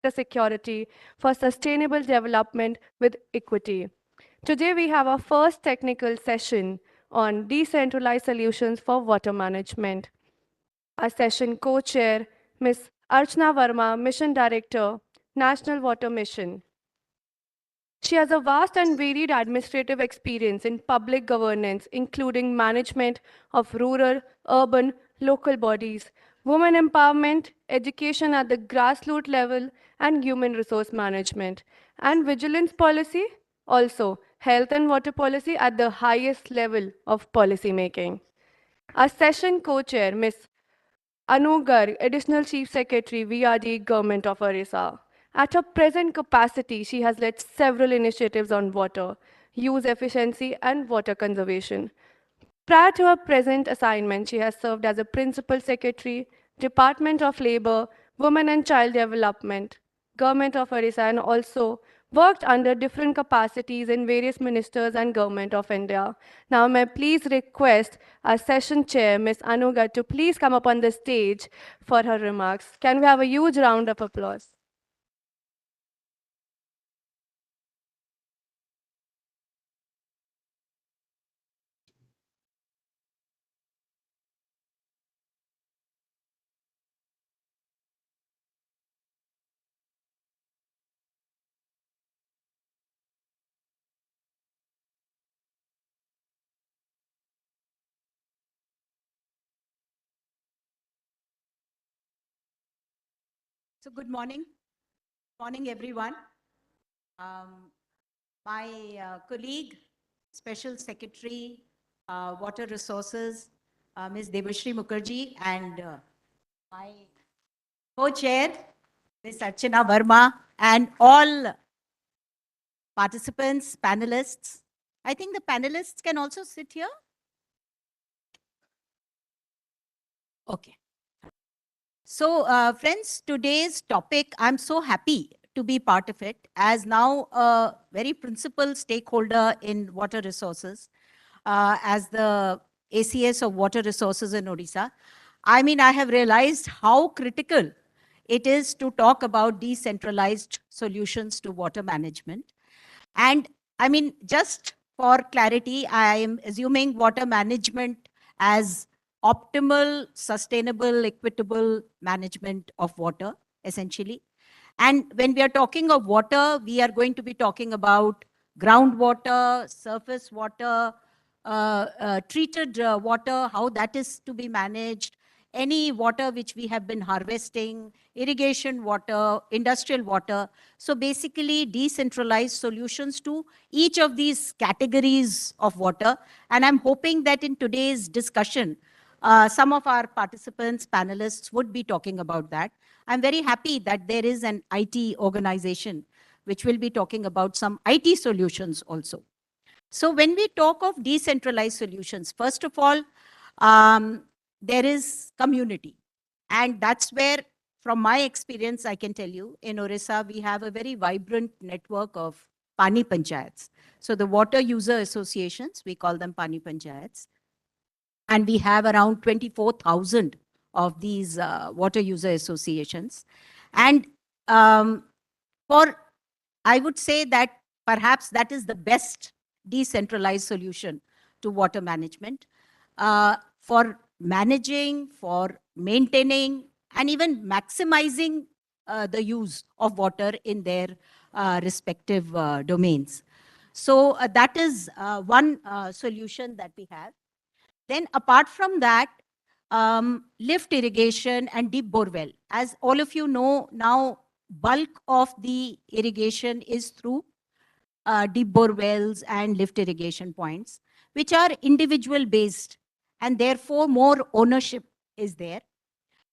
security for sustainable development with equity. Today, we have our first technical session on decentralized solutions for water management. Our session co chair, Ms. Archana Verma, Mission Director, National Water Mission. She has a vast and varied administrative experience in public governance, including management of rural, urban, local bodies, women empowerment, education at the grassroots level, and human resource management, and vigilance policy, also health and water policy at the highest level of policy making. Our session co-chair, Ms. Anu Garg, Additional Chief Secretary, VRD, Government of Orissa. At her present capacity, she has led several initiatives on water, use efficiency, and water conservation. Prior to her present assignment, she has served as a Principal Secretary, Department of Labor, Women and Child Development, Government of Orissa, and also worked under different capacities in various ministers and Government of India. Now, may I please request our session chair, Ms. Anuga, to please come up on the stage for her remarks. Can we have a huge round of applause? So good morning. Morning, everyone. My colleague, Special Secretary, Water Resources, Ms. Devashri Mukherjee, and my co-chair, Ms. Archana Verma, and all participants, panelists. I think the panelists can also sit here. Okay. So, friends, today's topic, I'm so happy to be part of it as now a very principal stakeholder in water resources, as the ACS of water resources in Odisha. I mean, I have realized how critical it is to talk about decentralized solutions to water management. And I mean, just for clarity, I am assuming water management as optimal, sustainable, equitable management of water, essentially. And when we are talking of water, we are going to be talking about groundwater, surface water, treated water, how that is to be managed, any water which we have been harvesting, irrigation water, industrial water. So basically decentralized solutions to each of these categories of water. And I'm hoping that in today's discussion, some of our participants, panelists would be talking about that. I'm very happy that there is an IT organization which will be talking about some IT solutions also. So when we talk of decentralized solutions, first of all, there is community. And that's where, from my experience, I can tell you, in Orissa, we have a very vibrant network of Pani Panchayats. So the water user associations, we call them Pani Panchayats. And we have around 24,000 of these water user associations. And I would say that perhaps that is the best decentralized solution to water management for managing, for maintaining, and even maximizing the use of water in their respective domains. So that is one solution that we have. Then apart from that, lift irrigation and deep bore well. As all of you know, now bulk of the irrigation is through deep bore wells and lift irrigation points, which are individual based, and therefore more ownership is there.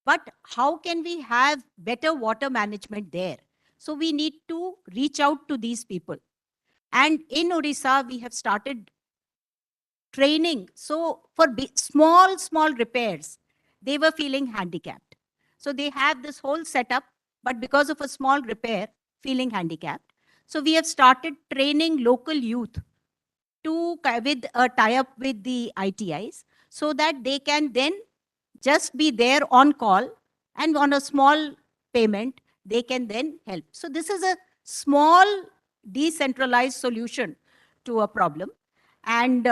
But how can we have better water management there? So we need to reach out to these people. And in Odisha, we have started training. So for small repairs, they were feeling handicapped. So they have this whole setup, but because of a small repair, feeling handicapped. So we have started training local youth to with a tie-up with the ITIs so that they can then just be there on call and on a small payment, they can then help. So this is a small decentralized solution to a problem. And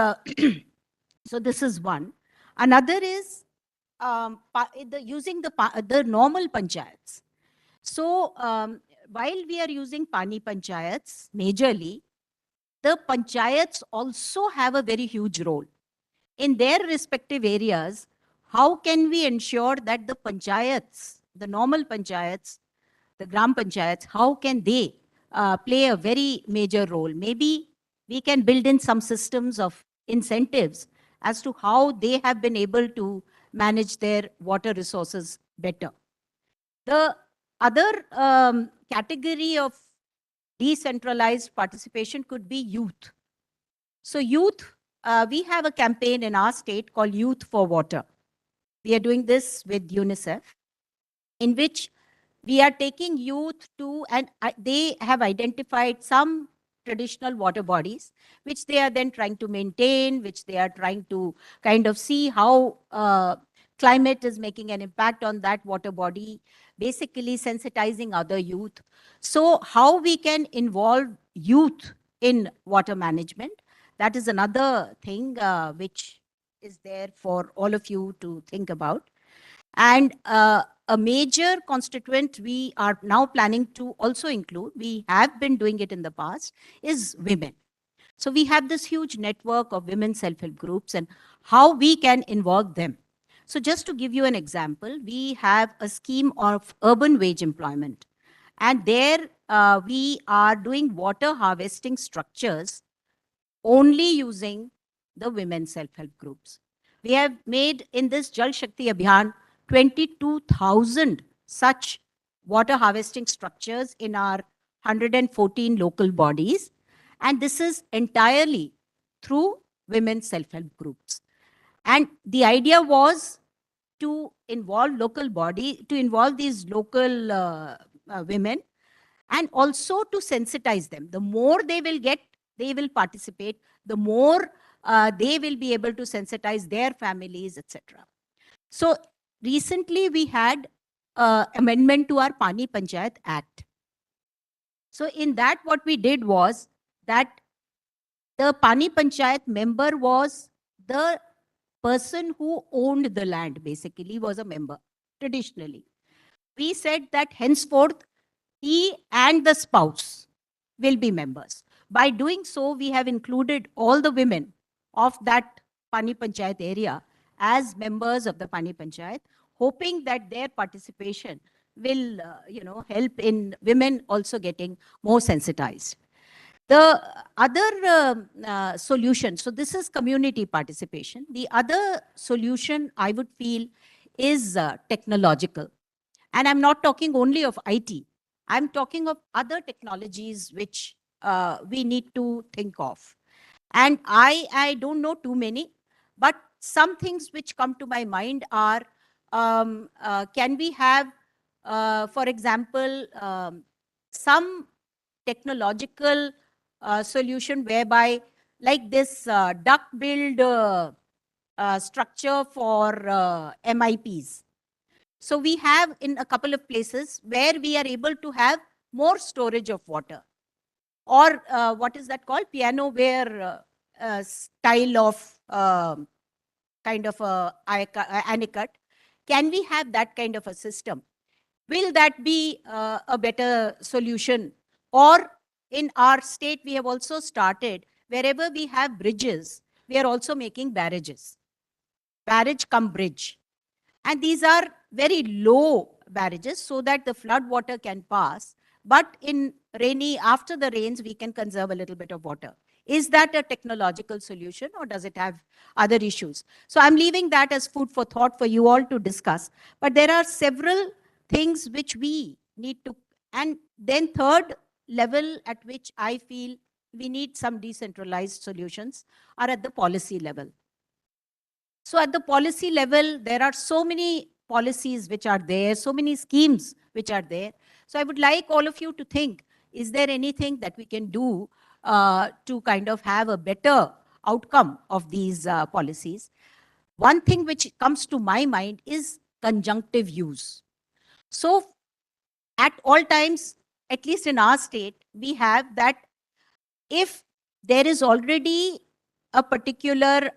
so this is one. Another is using the normal panchayats. So while we are using Pani panchayats majorly, the panchayats also have a very huge role in their respective areas. How can we ensure that the panchayats, the normal panchayats, the gram panchayats, how can they play a very major role? Maybe we can build in some systems of incentives as to how they have been able to manage their water resources better. The other category of decentralized participation could be youth. So youth, we have a campaign in our state called Youth for Water. We are doing this with UNICEF, in which we are taking youth to, and they have identified some traditional water bodies, which they are then trying to maintain, which they are trying to kind of see how climate is making an impact on that water body, basically sensitizing other youth. So how we can involve youth in water management, that is another thing which is there for all of you to think about. And a major constituent we are now planning to also include, we have been doing it in the past, is women. So we have this huge network of women self-help groups and how we can involve them. So just to give you an example, we have a scheme of urban wage employment. And there we are doing water harvesting structures only using the women self-help groups. We have made in this Jal Shakti Abhiyan 22,000 such water harvesting structures in our 114 local bodies. And this is entirely through women self-help groups. And the idea was to involve these local women, and also to sensitize them. The more they will get, they will participate, the more they will be able to sensitize their families, etc. So recently we had amendment to our Pani Panchayat Act. So in that, what we did was that the Pani Panchayat member was the person who owned the land, basically was a member traditionally. We said that henceforth he and the spouse will be members. By doing so, we have included all the women of that Pani Panchayat area as members of the Pani Panchayat, hoping that their participation will help in women also getting more sensitized. The other solution, so this is community participation. The other solution I would feel is technological. And I'm not talking only of IT. I'm talking of other technologies which we need to think of. And I don't know too many, but some things which come to my mind are, can we have, for example, some technological solution whereby, like this duck build structure for MIPs. So we have in a couple of places where we are able to have more storage of water, or what is that called, piano ware style of kind of a anicut. Can we have that kind of a system? Will that be a better solution? Or in our state, we have also started, wherever we have bridges, we are also making barrages, barrage cum bridge. And these are very low barrages so that the flood water can pass. But in rainy, after the rains, we can conserve a little bit of water. Is that a technological solution, or does it have other issues? So I'm leaving that as food for thought for you all to discuss. But there are several things which we need to, and then third level at which I feel we need some decentralized solutions are at the policy level. So at the policy level, there are so many policies which are there, so many schemes which are there. So I would like all of you to think, is there anything that we can do to kind of have a better outcome of these policies? One thing which comes to my mind is conjunctive use. So at all times, at least in our state, we have that if there is already a particular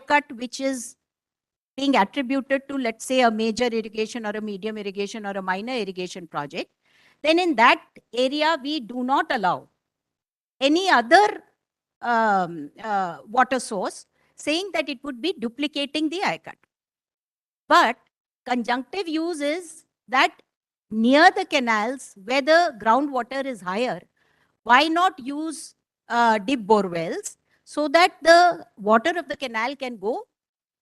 cut which is being attributed to, let's say, a major irrigation or a medium irrigation or a minor irrigation project, then in that area, we do not allow any other water source, saying that it would be duplicating the cut. But conjunctive use is that near the canals where the groundwater is higher, why not use deep bore wells so that the water of the canal can go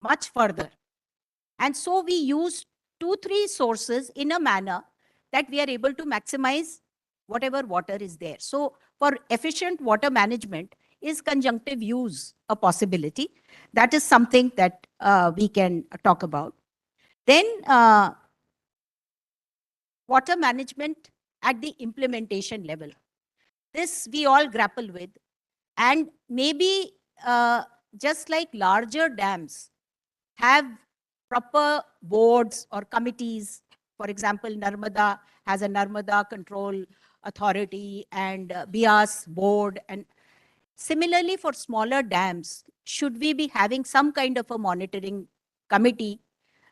much further? And so we use 2, 3 sources in a manner that we are able to maximize whatever water is there. So for efficient water management, is conjunctive use a possibility? That is something that we can talk about. Then water management at the implementation level. This we all grapple with. And maybe just like larger dams have proper boards or committees. For example, Narmada has a Narmada Control Authority and Bias board. And similarly, for smaller dams, should we be having some kind of a monitoring committee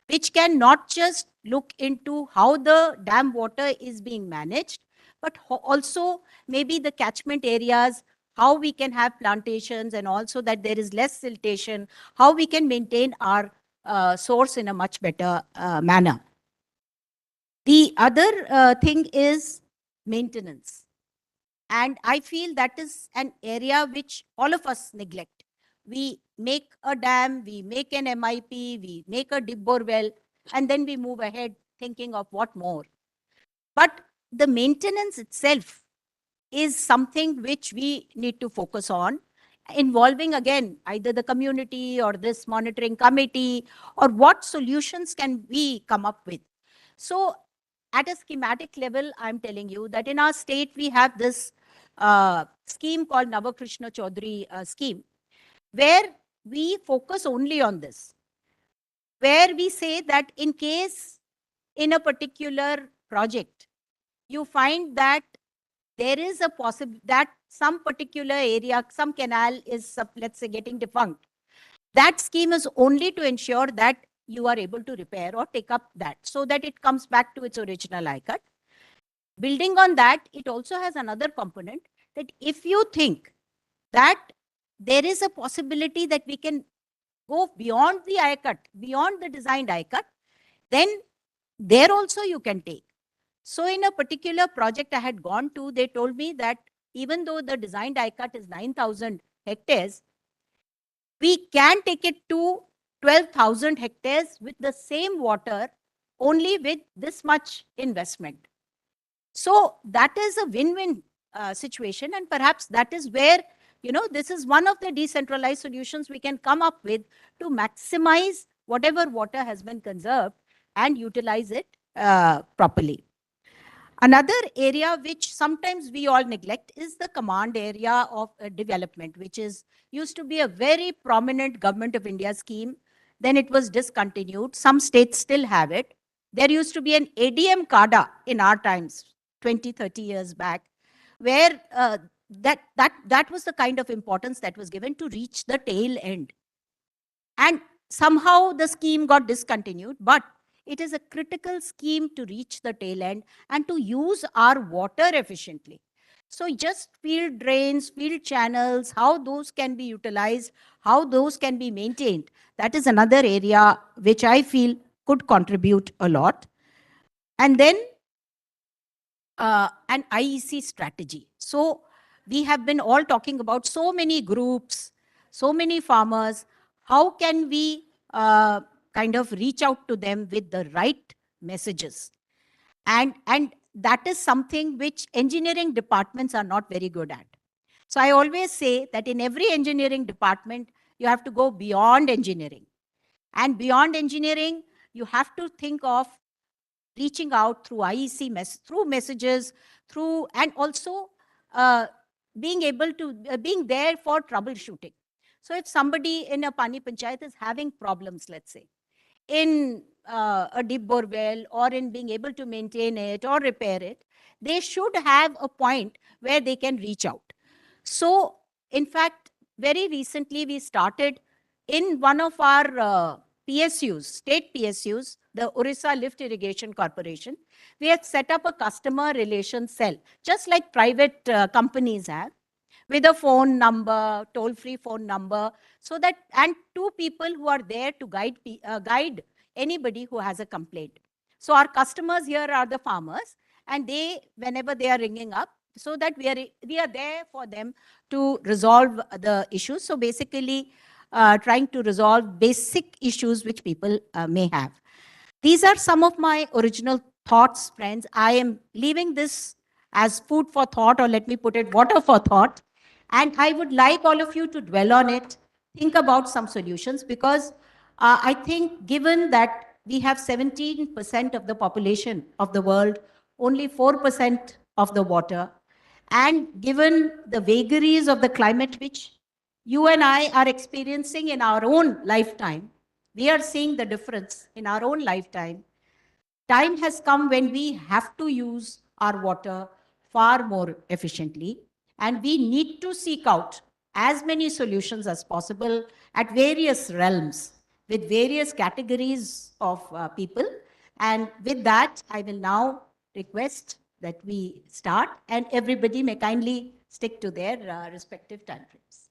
which can not just look into how the dam water is being managed, but also maybe the catchment areas, how we can have plantations, and also that there is less siltation, how we can maintain our source in a much better manner. The other thing is maintenance. And I feel that is an area which all of us neglect. We make a dam, we make an MIP, we make a deep bore well, and then we move ahead thinking of what more. But the maintenance itself is something which we need to focus on, involving again either the community or this monitoring committee, or what solutions can we come up with. So at a schematic level, I'm telling you that in our state, we have this scheme called Navakrishna Chaudhary scheme, where we focus only on this, where we say that in case in a particular project, you find that there is a possible that some particular area, some canal is, let's say, getting defunct. That scheme is only to ensure that you are able to repair or take up that so that it comes back to its original cut. Building on that, it also has another component that if you think that there is a possibility that we can go beyond the cut, beyond the designed cut, then there also you can take. So in a particular project I had gone to, they told me that even though the designed cut is 9,000 hectares, we can take it to 12,000 hectares with the same water, only with this much investment. So that is a win-win situation. And perhaps that is where, this is one of the decentralized solutions we can come up with to maximize whatever water has been conserved and utilize it properly. Another area which sometimes we all neglect is the command area of development, which is used to be a very prominent Government of India scheme. Then it was discontinued. Some states still have it. There used to be an ADM CADA in our times, 20, 30 years back, where that was the kind of importance that was given to reach the tail end. And somehow the scheme got discontinued, but it is a critical scheme to reach the tail end and to use our water efficiently. So just field drains, field channels, how those can be utilized, how those can be maintained, that is another area which I feel could contribute a lot. And then an IEC strategy. So we have been all talking about so many groups, so many farmers. How can we kind of reach out to them with the right messages? And that is something which engineering departments are not very good at. So I always say that in every engineering department, you have to go beyond engineering. And beyond engineering, you have to think of reaching out through IEC, through messages, through, and also being able to, being there for troubleshooting. So if somebody in a Pani Panchayat is having problems, let's say, in a deep bore well or in being able to maintain it or repair it, they should have a point where they can reach out. So, in fact, very recently we started in one of our PSUs, state PSUs, the Orissa Lift Irrigation Corporation. We have set up a customer relation cell, just like private companies have, with a phone number, toll-free phone number, so that, and two people who are there to guide anybody who has a complaint. So our customers here are the farmers, and they, whenever they are ringing up, so that we are there for them to resolve the issues. So basically, trying to resolve basic issues which people may have. These are some of my original thoughts, friends. I am leaving this as food for thought, or let me put it, water for thought. And I would like all of you to dwell on it, think about some solutions, because I think given that we have 17% of the population of the world, only 4% of the water, and given the vagaries of the climate which you and I are experiencing in our own lifetime, we are seeing the difference in our own lifetime. Time has come when we have to use our water far more efficiently, and we need to seek out as many solutions as possible at various realms with various categories of people. And with that, I will now request that we start, and everybody may kindly stick to their respective time frames.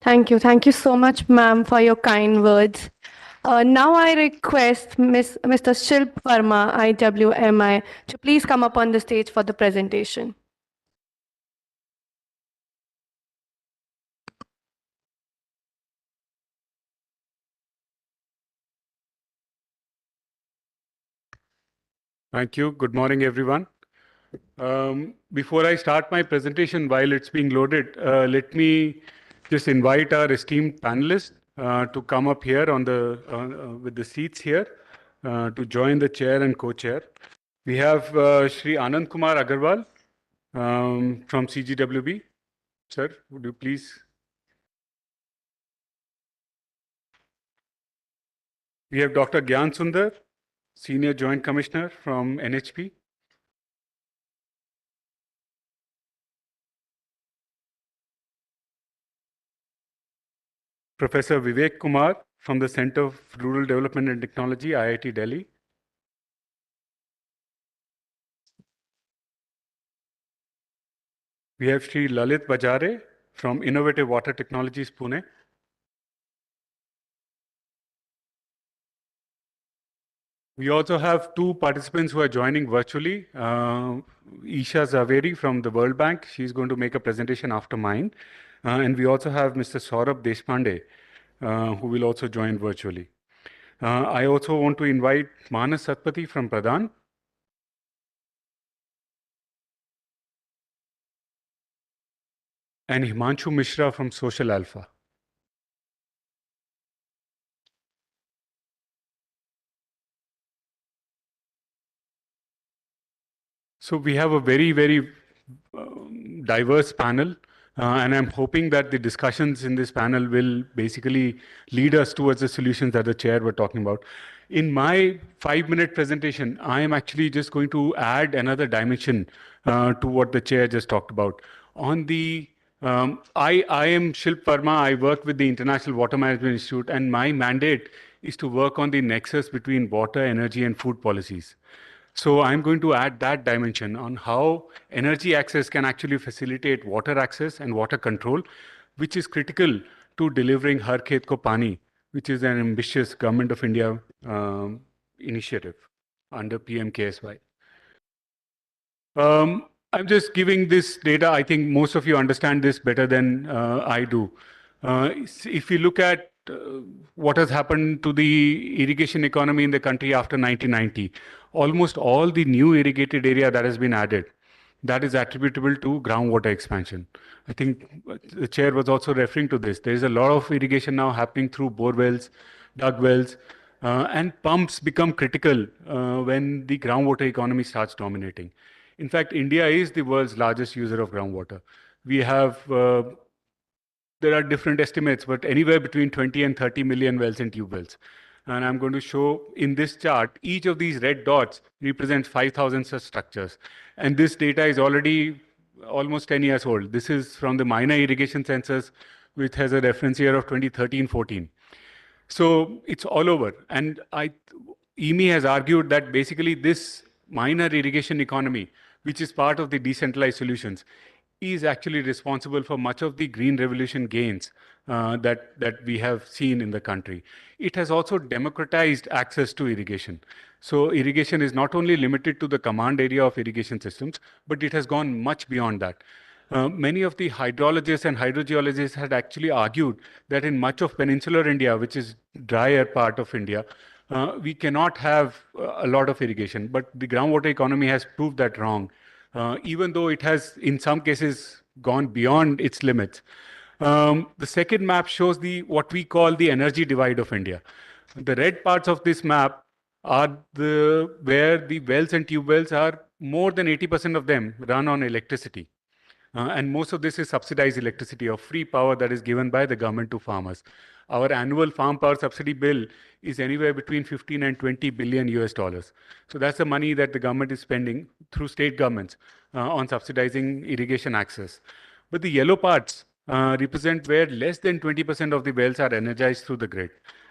Thank you. Thank you so much, ma'am, for your kind words. Now I request Mr. Shilp Verma, IWMI, to please come up on the stage for the presentation. Thank you. Good morning, everyone. Before I start my presentation, while it's being loaded, let me just invite our esteemed panelists to come up here on the with the seats here to join the chair and co-chair. We have Shri Anand Kumar Agarwal from CGWB. Sir, would you please? We have Dr. Gyan Sundar, Senior Joint Commissioner from NHP. Professor Vivek Kumar from the Center for Rural Development and Technology, IIT Delhi. We have Shri Lalit Bajare from Innovative Water Technologies, Pune. We also have two participants who are joining virtually. Isha Zaveri from the World Bank. She's going to make a presentation after mine. And we also have Mr. Saurabh Deshpande, who will also join virtually. I also want to invite Manas Satpathy from Pradhan. And Himanshu Mishra from Social Alpha. So we have a very, very diverse panel, and I'm hoping that the discussions in this panel will basically lead us towards the solutions that the chair were talking about. In my 5-minute presentation, I am actually just going to add another dimension to what the chair just talked about. On the I am Shilp Verma. I work with the International Water Management Institute, and my mandate is to work on the nexus between water, energy, and food policies. So I'm going to add that dimension on how energy access can actually facilitate water access and water control, which is critical to delivering Har Khet Ko Pani, which is an ambitious Government of India initiative under PM-KSY. I'm just giving this data. I think most of you understand this better than I do. If you look at what has happened to the irrigation economy in the country after 1990, almost all the new irrigated area that has been added, that is attributable to groundwater expansion. I think the chair was also referring to this. There is a lot of irrigation now happening through bore wells, dug wells, and pumps become critical when the groundwater economy starts dominating. In fact, India is the world's largest user of groundwater. We have there are different estimates, but anywhere between 20 and 30 million wells and tube wells. And I'm going to show in this chart, each of these red dots represents 5,000 such structures. And this data is already almost 10 years old. This is from the minor irrigation census, which has a reference year of 2013-14. So it's all over. And EME has argued that basically this minor irrigation economy, which is part of the decentralized solutions, is actually responsible for much of the green revolution gains that we have seen in the country. It has also democratized access to irrigation. So irrigation is not only limited to the command area of irrigation systems, but it has gone much beyond that. Many of the hydrologists and hydrogeologists had actually argued that in much of peninsular India, which is drier part of India, we cannot have a lot of irrigation. But the groundwater economy has proved that wrong, even though it has, in some cases, gone beyond its limits. The second map shows what we call the energy divide of India. The red parts of this map are where the wells and tube wells are more than 80% of them run on electricity. And most of this is subsidized electricity or free power that is given by the government to farmers. Our annual farm power subsidy bill is anywhere between 15 and 20 billion US dollars. So that's the money that the government is spending through state governments on subsidizing irrigation access. But the yellow parts represent where less than 20% of the wells are energized through the grid.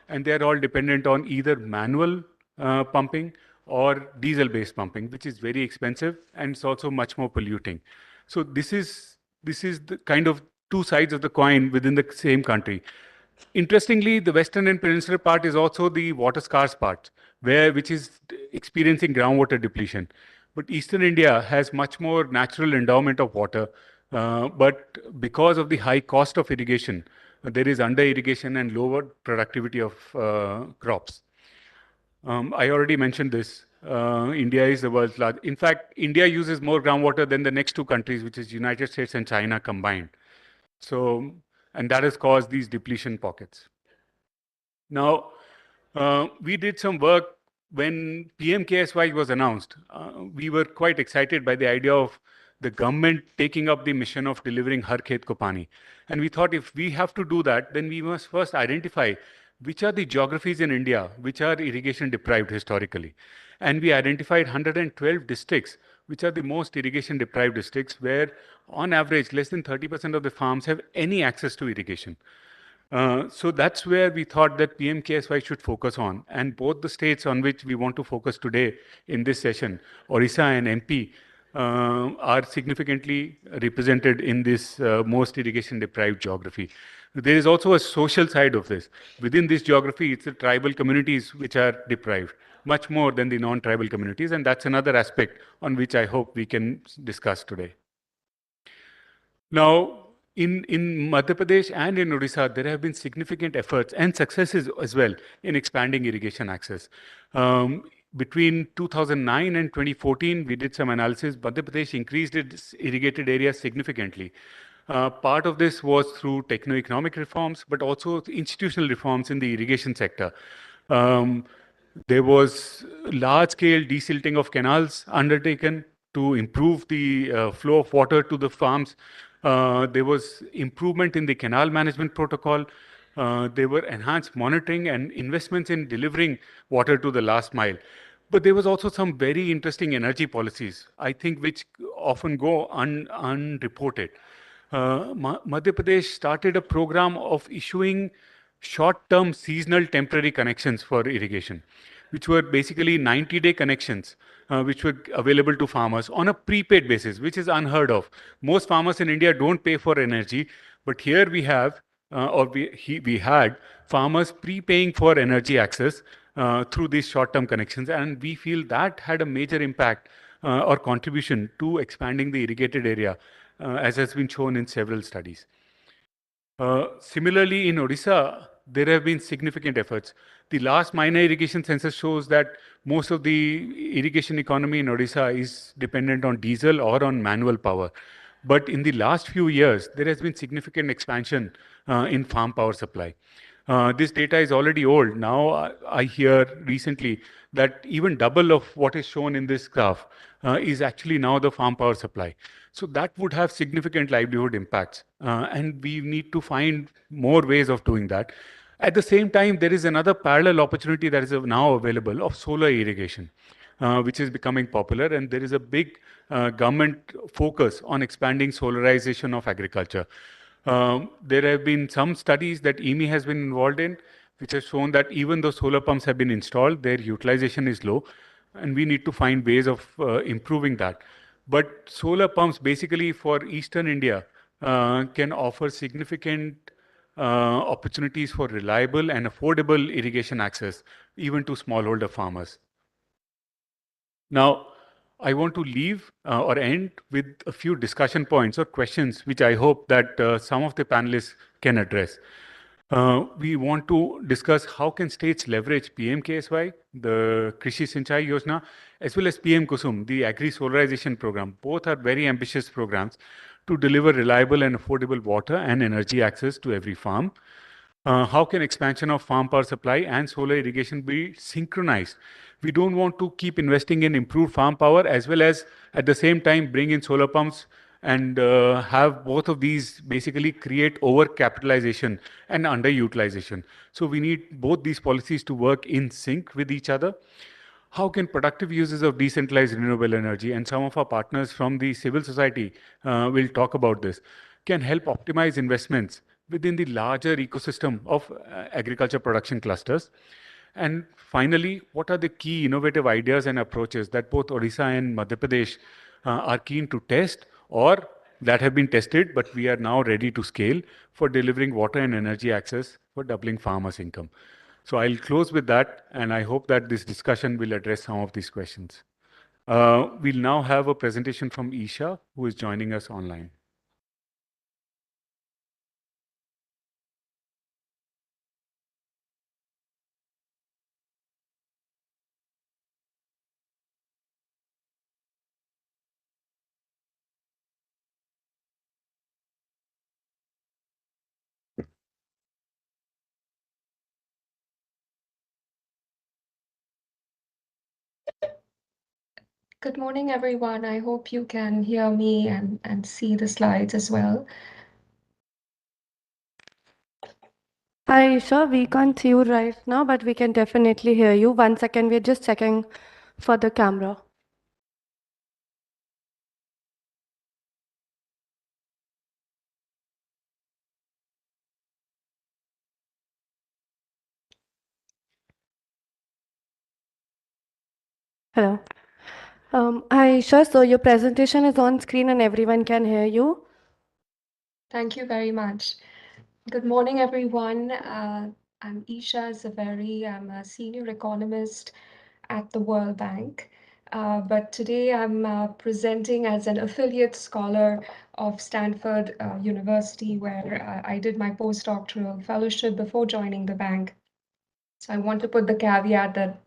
And they're all dependent on either manual pumping or diesel-based pumping, which is very expensive and it's also much more polluting. So this is the kind of two sides of the coin within the same country. Interestingly, the western and peninsular part is also the water scarce part, which is experiencing groundwater depletion. But eastern India has much more natural endowment of water, but because of the high cost of irrigation, there is under irrigation and lower productivity of crops. I already mentioned this. India is the world's largest. In fact, India uses more groundwater than the next two countries, which is United States and China combined. So, and that has caused these depletion pockets. Now, we did some work when PMKSY was announced. We were quite excited by the idea of the government taking up the mission of delivering Har Khet Ko Pani. And we thought if we have to do that, then we must first identify which are the geographies in India which are irrigation deprived historically. And we identified 112 districts which are the most irrigation deprived districts where on average less than 30% of the farms have any access to irrigation. So that's where we thought that PMKSY should focus on. And both the states on which we want to focus today in this session, Orissa and MP, are significantly represented in this most irrigation deprived geography. There is also a social side of this. Within this geography, it's the tribal communities which are deprived, much more than the non-tribal communities. And that's another aspect on which I hope we can discuss today. Now, in Madhya Pradesh and in Odisha, there have been significant efforts and successes as well in expanding irrigation access. Between 2009 and 2014, we did some analysis. Madhya Pradesh increased its irrigated area significantly. Part of this was through techno-economic reforms, but also institutional reforms in the irrigation sector. There was large-scale desilting of canals undertaken to improve the flow of water to the farms. There was improvement in the canal management protocol. There were enhanced monitoring and investments in delivering water to the last mile. But there was also some very interesting energy policies, I think, which often go unreported. Madhya Pradesh started a program of issuing short-term seasonal temporary connections for irrigation, which were basically 90-day connections, which were available to farmers on a prepaid basis, which is unheard of. Most farmers in India don't pay for energy, but here we have, we had farmers prepaying for energy access through these short-term connections, and we feel that had a major impact or contribution to expanding the irrigated area, as has been shown in several studies. Similarly, in Odisha, there have been significant efforts. The last minor irrigation census shows that most of the irrigation economy in Odisha is dependent on diesel or on manual power. But in the last few years, there has been significant expansion in farm power supply. This data is already old. Now I hear recently that even double of what is shown in this graph is actually now the farm power supply. So that would have significant livelihood impacts. And we need to find more ways of doing that. At the same time, there is another parallel opportunity that is now available of solar irrigation, which is becoming popular, and there is a big government focus on expanding solarization of agriculture. There have been some studies that EMI has been involved in, which has shown that even though solar pumps have been installed, their utilization is low, and we need to find ways of improving that. But solar pumps, basically for Eastern India, can offer significant opportunities for reliable and affordable irrigation access, even to smallholder farmers. Now, I want to leave or end with a few discussion points or questions, which I hope that some of the panelists can address. We want to discuss how can states leverage PMKSY, the Krishi Sinchai Yojana, as well as PM Kusum, the Agri Solarization Program. Both are very ambitious programs to deliver reliable and affordable water and energy access to every farm. How can expansion of farm power supply and solar irrigation be synchronized? We don't want to keep investing in improved farm power as well as at the same time bring in solar pumps and have both of these basically create over capitalization and underutilization. So we need both these policies to work in sync with each other. How can productive uses of decentralized renewable energy, and some of our partners from the civil society will talk about this, can help optimize investments within the larger ecosystem of agriculture production clusters? And finally, what are the key innovative ideas and approaches that both Odisha and Madhya Pradesh are keen to test or that have been tested, but we are now ready to scale for delivering water and energy access for doubling farmers' income? So I'll close with that, and I hope that this discussion will address some of these questions. We'll now have a presentation from Isha, who is joining us online. Good morning, everyone. I hope you can hear me and see the slides as well. Hi, Isha. We can't see you right now, but we can definitely hear you. 1 second, we're just checking for the camera. Hello. Hi, Isha. So your presentation is on screen and everyone can hear you. Thank you very much. Good morning, everyone. I'm Isha Zaveri. I'm a senior economist at the World Bank. But today I'm presenting as an affiliate scholar of Stanford University, where I did my postdoctoral fellowship before joining the bank. So I want to put the caveat that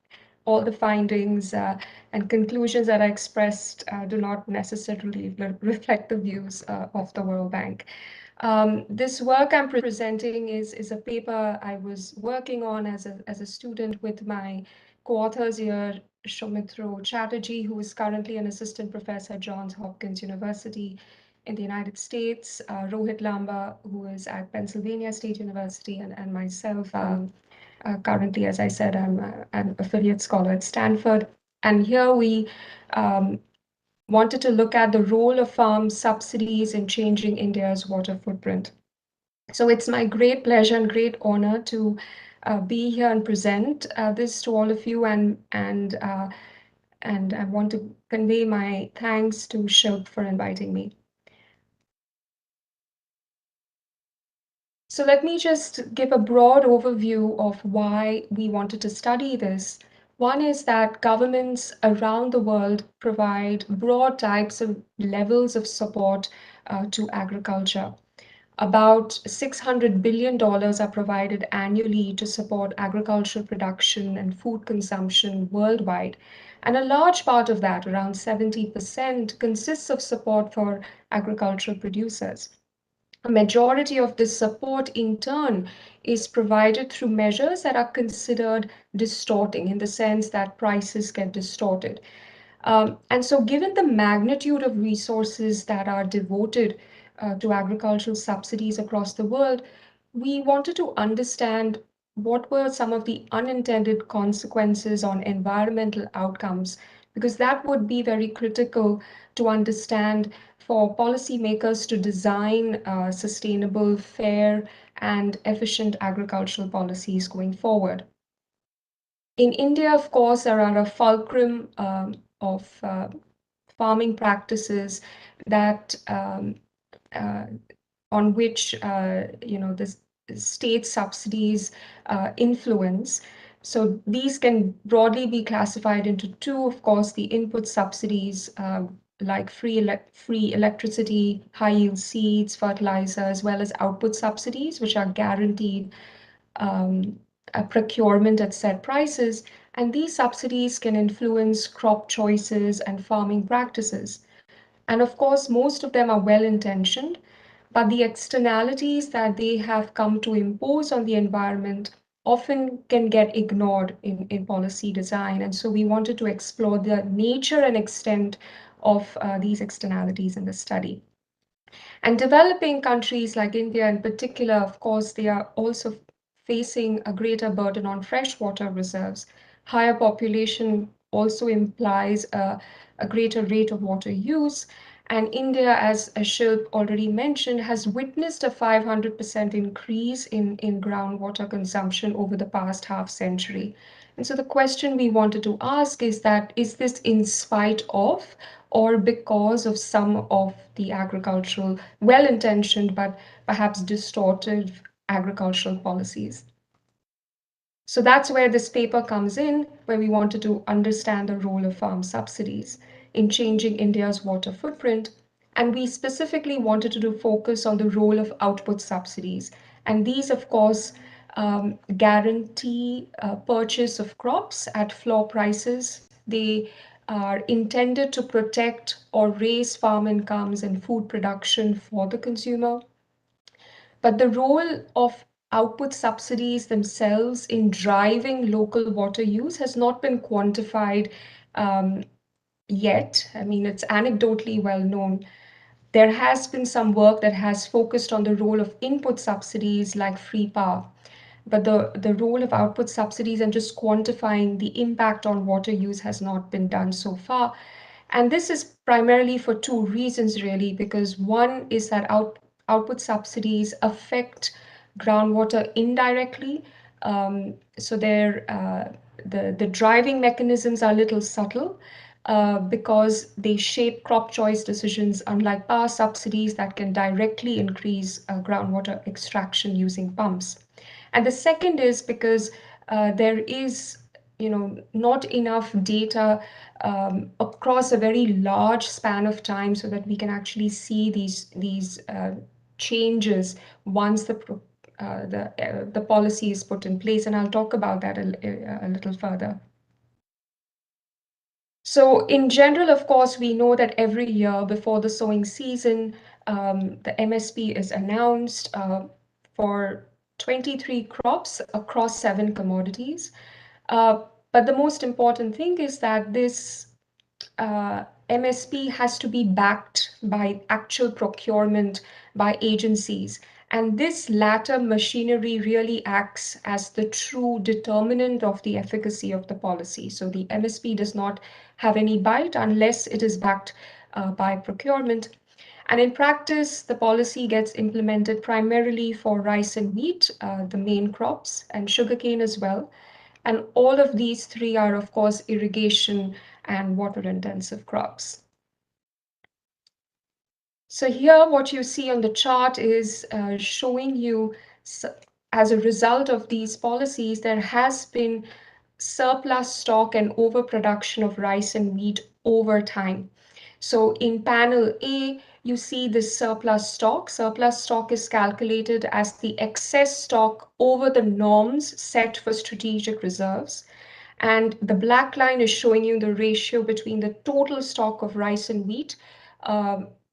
all the findings and conclusions that I expressed do not necessarily reflect the views of the World Bank. This work I'm presenting is a paper I was working on as a student with my co-authors here, Shomithro Chatterjee, who is currently an assistant professor at Johns Hopkins University in the United States, Rohit Lamba, who is at Pennsylvania State University, and myself. Currently, as I said, I'm an affiliate scholar at Stanford. And here we wanted to look at the role of farm subsidies in changing India's water footprint. So it's my great pleasure and great honor to be here and present this to all of you, and I want to convey my thanks to Shilp for inviting me. So let me just give a broad overview of why we wanted to study this. One is that governments around the world provide broad types of levels of support to agriculture. About $600 billion are provided annually to support agricultural production and food consumption worldwide. And a large part of that, around 70%, consists of support for agricultural producers. A majority of this support, in turn, is provided through measures that are considered distorting in the sense that prices get distorted. And so, given the magnitude of resources that are devoted to agricultural subsidies across the world, we wanted to understand what were some of the unintended consequences on environmental outcomes, because that would be very critical to understand for policymakers to design sustainable, fair, and efficient agricultural policies going forward. In India, of course, there are a fulcrum of farming practices that uh, on which the state subsidies influence. So these can broadly be classified into two. Of course, the input subsidies like free electricity, high yield seeds, fertilizer, as well as output subsidies, which are guaranteed a procurement at set prices. And these subsidies can influence crop choices and farming practices. And of course, most of them are well intentioned, but the externalities that they have come to impose on the environment often can get ignored in policy design. And so we wanted to explore the nature and extent of these externalities in the study. And developing countries like India in particular, of course, they are also facing a greater burden on freshwater reserves. Higher population also implies a greater rate of water use. And India, as Shilp already mentioned, has witnessed a 500% increase in groundwater consumption over the past half century. And so the question we wanted to ask is that, is this in spite of or because of some of the agricultural, well-intentioned but perhaps distorted agricultural policies? So that's where this paper comes in, where we wanted to understand the role of farm subsidies in changing India's water footprint. And we specifically wanted to do focus on the role of output subsidies. And these, of course, guarantee purchase of crops at floor prices. They are intended to protect or raise farm incomes and food production for the consumer. But the role of output subsidies themselves in driving local water use has not been quantified um, yet. I mean, it's anecdotally well known. There has been some work that has focused on the role of input subsidies like free power, but the role of output subsidies and just quantifying the impact on water use has not been done so far. And this is primarily for two reasons, really, because one is that output subsidies affect groundwater indirectly. So the driving mechanisms are a little subtle because they shape crop choice decisions, unlike power subsidies that can directly increase groundwater extraction using pumps. And the second is because there is not enough data across a very large span of time so that we can actually see these changes once the policy is put in place, and I'll talk about that a little further. So in general, of course, we know that every year before the sowing season, the MSP is announced for 23 crops across 7 commodities. But the most important thing is that this MSP has to be backed by actual procurement by agencies. And this latter machinery really acts as the true determinant of the efficacy of the policy. So the MSP does not have any bite unless it is backed by procurement. And in practice, the policy gets implemented primarily for rice and wheat, the main crops, and sugarcane as well. And all of these three are, of course, irrigation and water-intensive crops. So here, what you see on the chart is showing you, as a result of these policies, there has been surplus stock and overproduction of rice and wheat over time. So in panel A, you see the surplus stock. Surplus stock is calculated as the excess stock over the norms set for strategic reserves. And the black line is showing you the ratio between the total stock of rice and wheat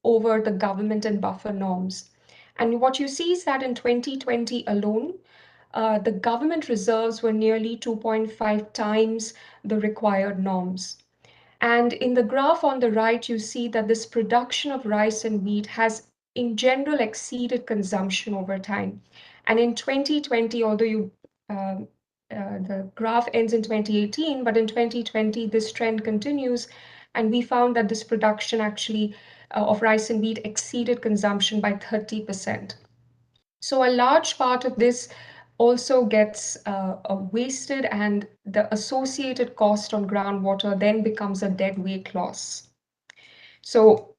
over the government and buffer norms. And what you see is that in 2020 alone, the government reserves were nearly 2.5 times the required norms. And in the graph on the right, you see that this production of rice and wheat has in general exceeded consumption over time. And in 2020, although you the graph ends in 2018, but in 2020, this trend continues. And we found that this production actually of rice and wheat exceeded consumption by 30%. So a large part of this also gets wasted, and the associated cost on groundwater then becomes a dead weight loss. So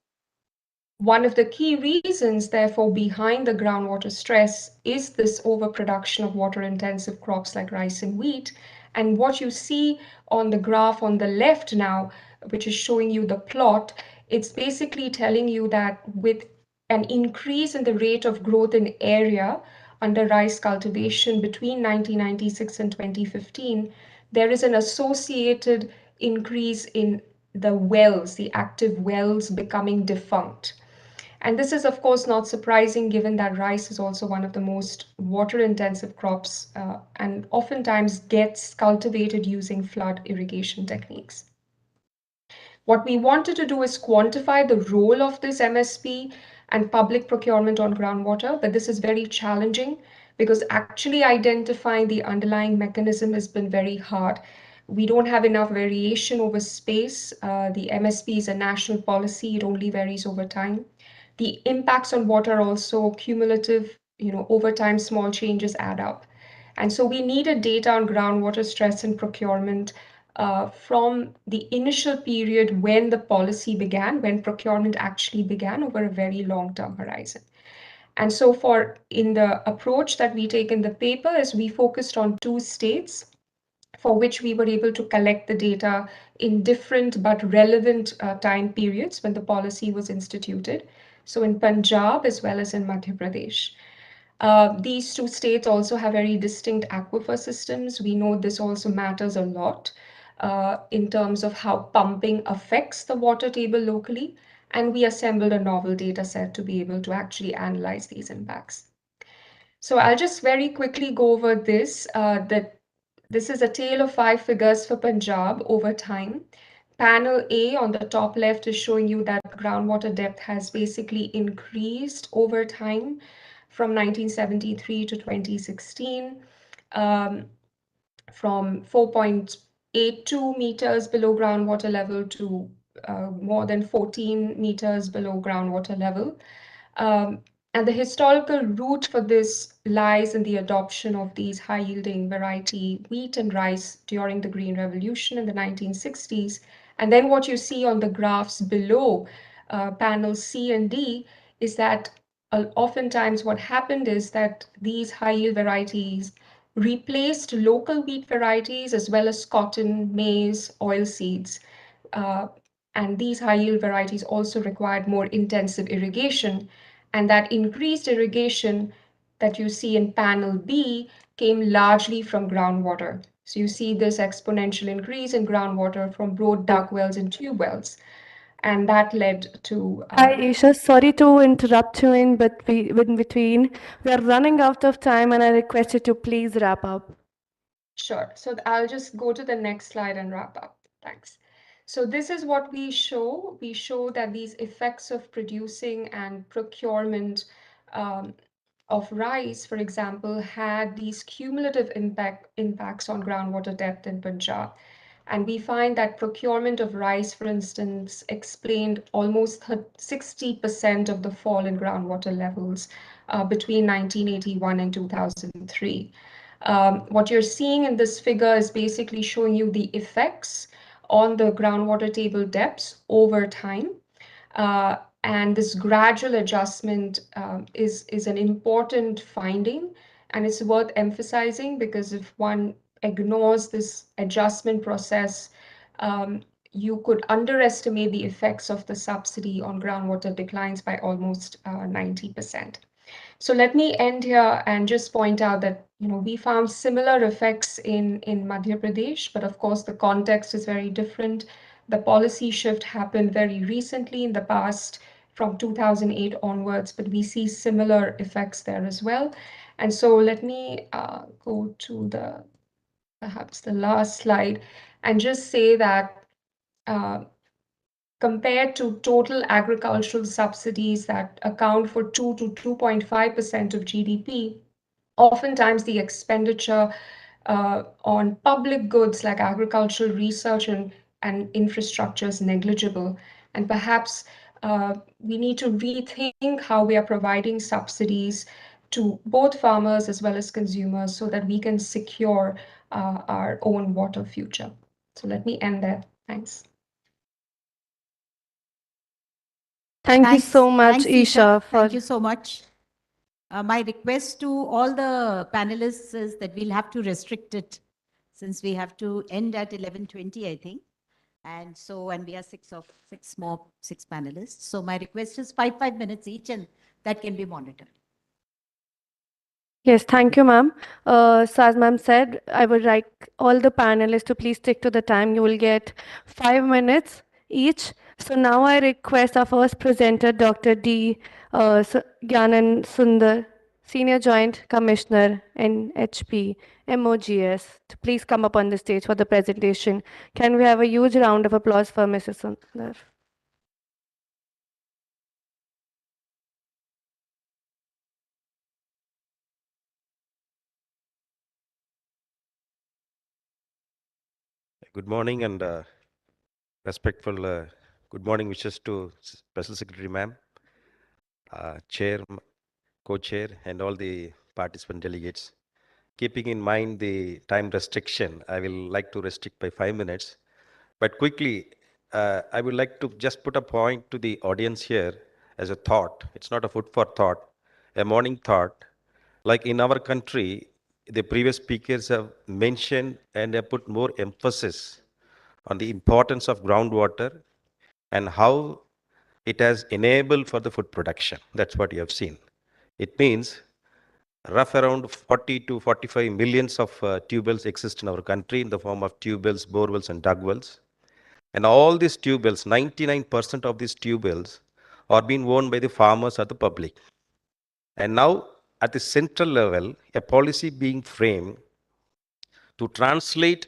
one of the key reasons, therefore, behind the groundwater stress is this overproduction of water-intensive crops like rice and wheat. And what you see on the graph on the left now, which is showing you the plot, it's basically telling you that with an increase in the rate of growth in area under rice cultivation between 1996 and 2015, there is an associated increase in the wells, the active wells becoming defunct. And this is, of course, not surprising given that rice is also one of the most water intensive crops and oftentimes gets cultivated using flood irrigation techniques. What we wanted to do is quantify the role of this MSP and public procurement on groundwater, but this is very challenging because actually identifying the underlying mechanism has been very hard. We don't have enough variation over space. The MSP is a national policy, it only varies over time. The impacts on water are also cumulative, over time, small changes add up. And so we needed data on groundwater stress and procurement from the initial period when the policy began, when procurement actually began over a very long-term horizon. And so in the approach that we take in the paper is we focused on 2 states for which we were able to collect the data in different but relevant time periods when the policy was instituted. So in Punjab as well as in Madhya Pradesh. These 2 states also have very distinct aquifer systems. We know this also matters a lot in terms of how pumping affects the water table locally. And we assembled a novel data set to be able to actually analyze these impacts. So I'll just very quickly go over this, that this is a tale of 5 figures for Punjab over time. Panel A on the top left is showing you that groundwater depth has basically increased over time from 1973 to 2016, from 4.82 meters below groundwater level to more than 14 meters below groundwater level. And the historical root for this lies in the adoption of these high-yielding variety wheat and rice during the Green Revolution in the 1960s. And then what you see on the graphs below, panels C and D, is that oftentimes what happened is that these high-yield varieties replaced local wheat varieties as well as cotton, maize, oilseeds. And these high-yield varieties also required more intensive irrigation. And that increased irrigation that you see in panel B came largely from groundwater. So you see this exponential increase in groundwater from broad duct wells and tube wells. And that led to Hi, Isha. Sorry to interrupt you in between. We are running out of time, and I request you to please wrap up. Sure. So I'll just go to the next slide and wrap up. Thanks. So this is what we show. We show that these effects of producing and procurement of rice, for example, had these cumulative impacts on groundwater depth in Punjab. And we find that procurement of rice, for instance, explained almost 60% of the fall in groundwater levels between 1981 and 2003. What you're seeing in this figure is basically showing you the effects on the groundwater table depths over time. And this gradual adjustment is an important finding, and it's worth emphasizing because if one ignores this adjustment process, you could underestimate the effects of the subsidy on groundwater declines by almost 90%. So let me end here and just point out that we found similar effects in Madhya Pradesh, but of course the context is very different. The policy shift happened very recently in the past from 2008 onwards, but we see similar effects there as well. And so let me go to perhaps the last slide and just say that compared to total agricultural subsidies that account for 2 to 2.5% of GDP, Oftentimes, the expenditure on public goods like agricultural research and infrastructure is negligible. And perhaps we need to rethink how we are providing subsidies to both farmers as well as consumers so that we can secure our own water future. So let me end there. Thanks. Thank you Thanks. so much, Thanks, Isha. Isha, for Thank you so much. My request to all the panelists is that we'll have to restrict it since we have to end at 11:20, I think. And so, and we are six panelists. So my request is 5 minutes each, and that can be monitored. Yes, thank you, ma'am. So as ma'am said, I would like all the panelists to please stick to the time. You will get 5 minutes each. So now I request our first presenter, Dr. D. Gyanan Sundar, Senior Joint Commissioner, NHP, MOGS, to please come up on the stage for the presentation. Can we have a huge round of applause for Mrs. Sundar? Good morning and respectful good morning wishes to Special Secretary Ma'am, Chair, Co-Chair, and all the participant delegates. Keeping in mind the time restriction, I will like to restrict by 5 minutes. But quickly, I would like to just put a point to the audience here as a thought. It's not a food for thought, a morning thought. Like in our country, the previous speakers have mentioned and have put more emphasis on the importance of groundwater and how it has enabled for the food production. That's what you have seen. It means rough around 40 to 45 millions of tube wells exist in our country in the form of tube wells, bore wells, and dug wells. And all these tube wells, 99% of these tube wells are being owned by the farmers or the public. And now at the central level, a policy being framed to translate,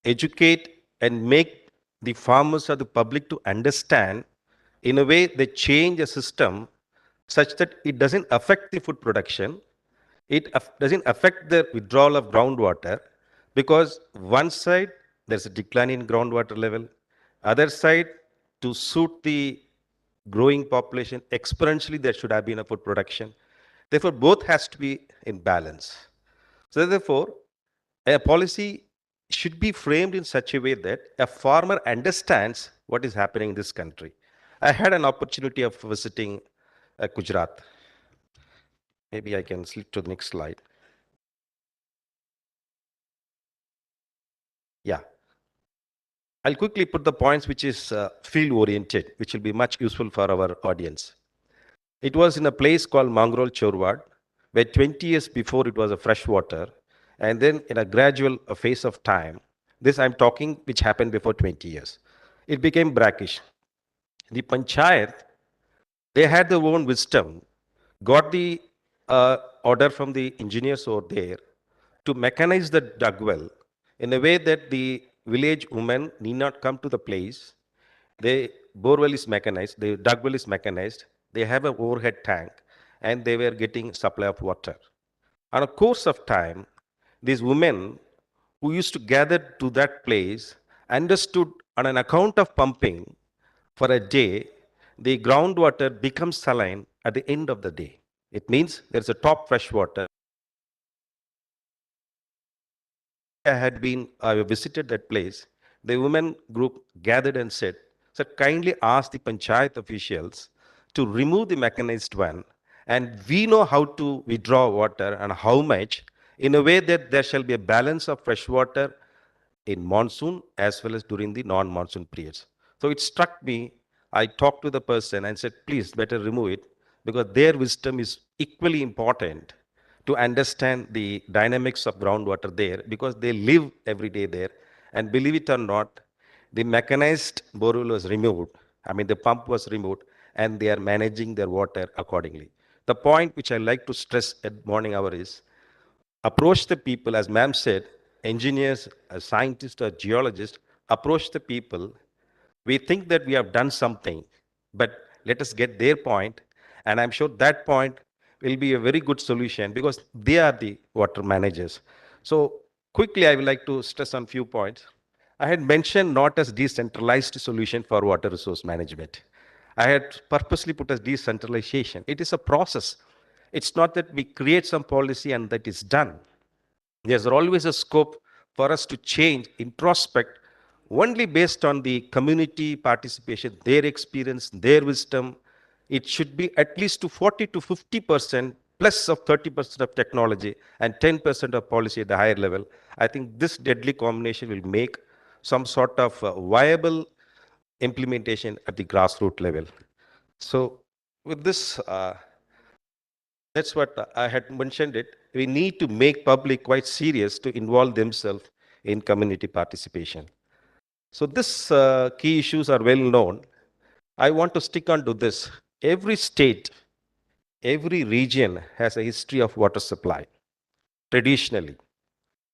educate, and make the farmers or the public to understand in a way they change a system such that it doesn't affect the food production, it doesn't affect the withdrawal of groundwater, because one side there's a decline in groundwater level, other side to suit the growing population exponentially there should have been a food production. Therefore, both has to be in balance. So therefore, a policy should be framed in such a way that a farmer understands what is happening in this country. I had an opportunity of visiting Gujarat. Maybe I can slip to the next slide. Yeah. I'll quickly put the points which is field oriented, which will be much useful for our audience. It was in a place called Mangrol Chorwad, where 20 years before it was a fresh water, and then in a gradual phase of time, this I'm talking which happened before 20 years, it became brackish. The panchayat, they had their own wisdom, got the order from the engineers over there to mechanize the dug well in a way that the village women need not come to the place. The borewell is mechanized, the dug well is mechanized, they have an overhead tank, and they were getting supply of water. On a course of time, these women who used to gather to that place understood on an account of pumping for a day, the groundwater becomes saline at the end of the day. It means there's a top fresh water. I visited that place. The women group gathered and said, "Sir, kindly ask the panchayat officials to remove the mechanized one, and we know how to withdraw water and how much, in a way that there shall be a balance of fresh water in monsoon as well as during the non-monsoon periods." So it struck me. I talked to the person and said, please better remove it, because their wisdom is equally important to understand the dynamics of groundwater there, because they live every day there. And believe it or not, the mechanized borewell was removed. I mean, the pump was removed, and they are managing their water accordingly. The point which I like to stress at morning hour is, approach the people, as ma'am said, engineers, scientists, or geologists, approach the people. We think that we have done something, but let us get their point, and I'm sure that point will be a very good solution because they are the water managers. So quickly, I would like to stress on few points. I had mentioned not as decentralized solution for water resource management. I had purposely put as decentralization. It is a process. It's not that we create some policy and that is done. There's always a scope for us to change, introspect, only based on the community participation, their experience, their wisdom. It should be at least to 40 to 50% plus of 30% of technology and 10% of policy at the higher level. I think this deadly combination will make some sort of viable implementation at the grassroots level. So with this, that's what I had mentioned it. We need to make public quite serious to involve themselves in community participation. So this key issues are well known. I want to stick on to this. Every state, every region has a history of water supply traditionally.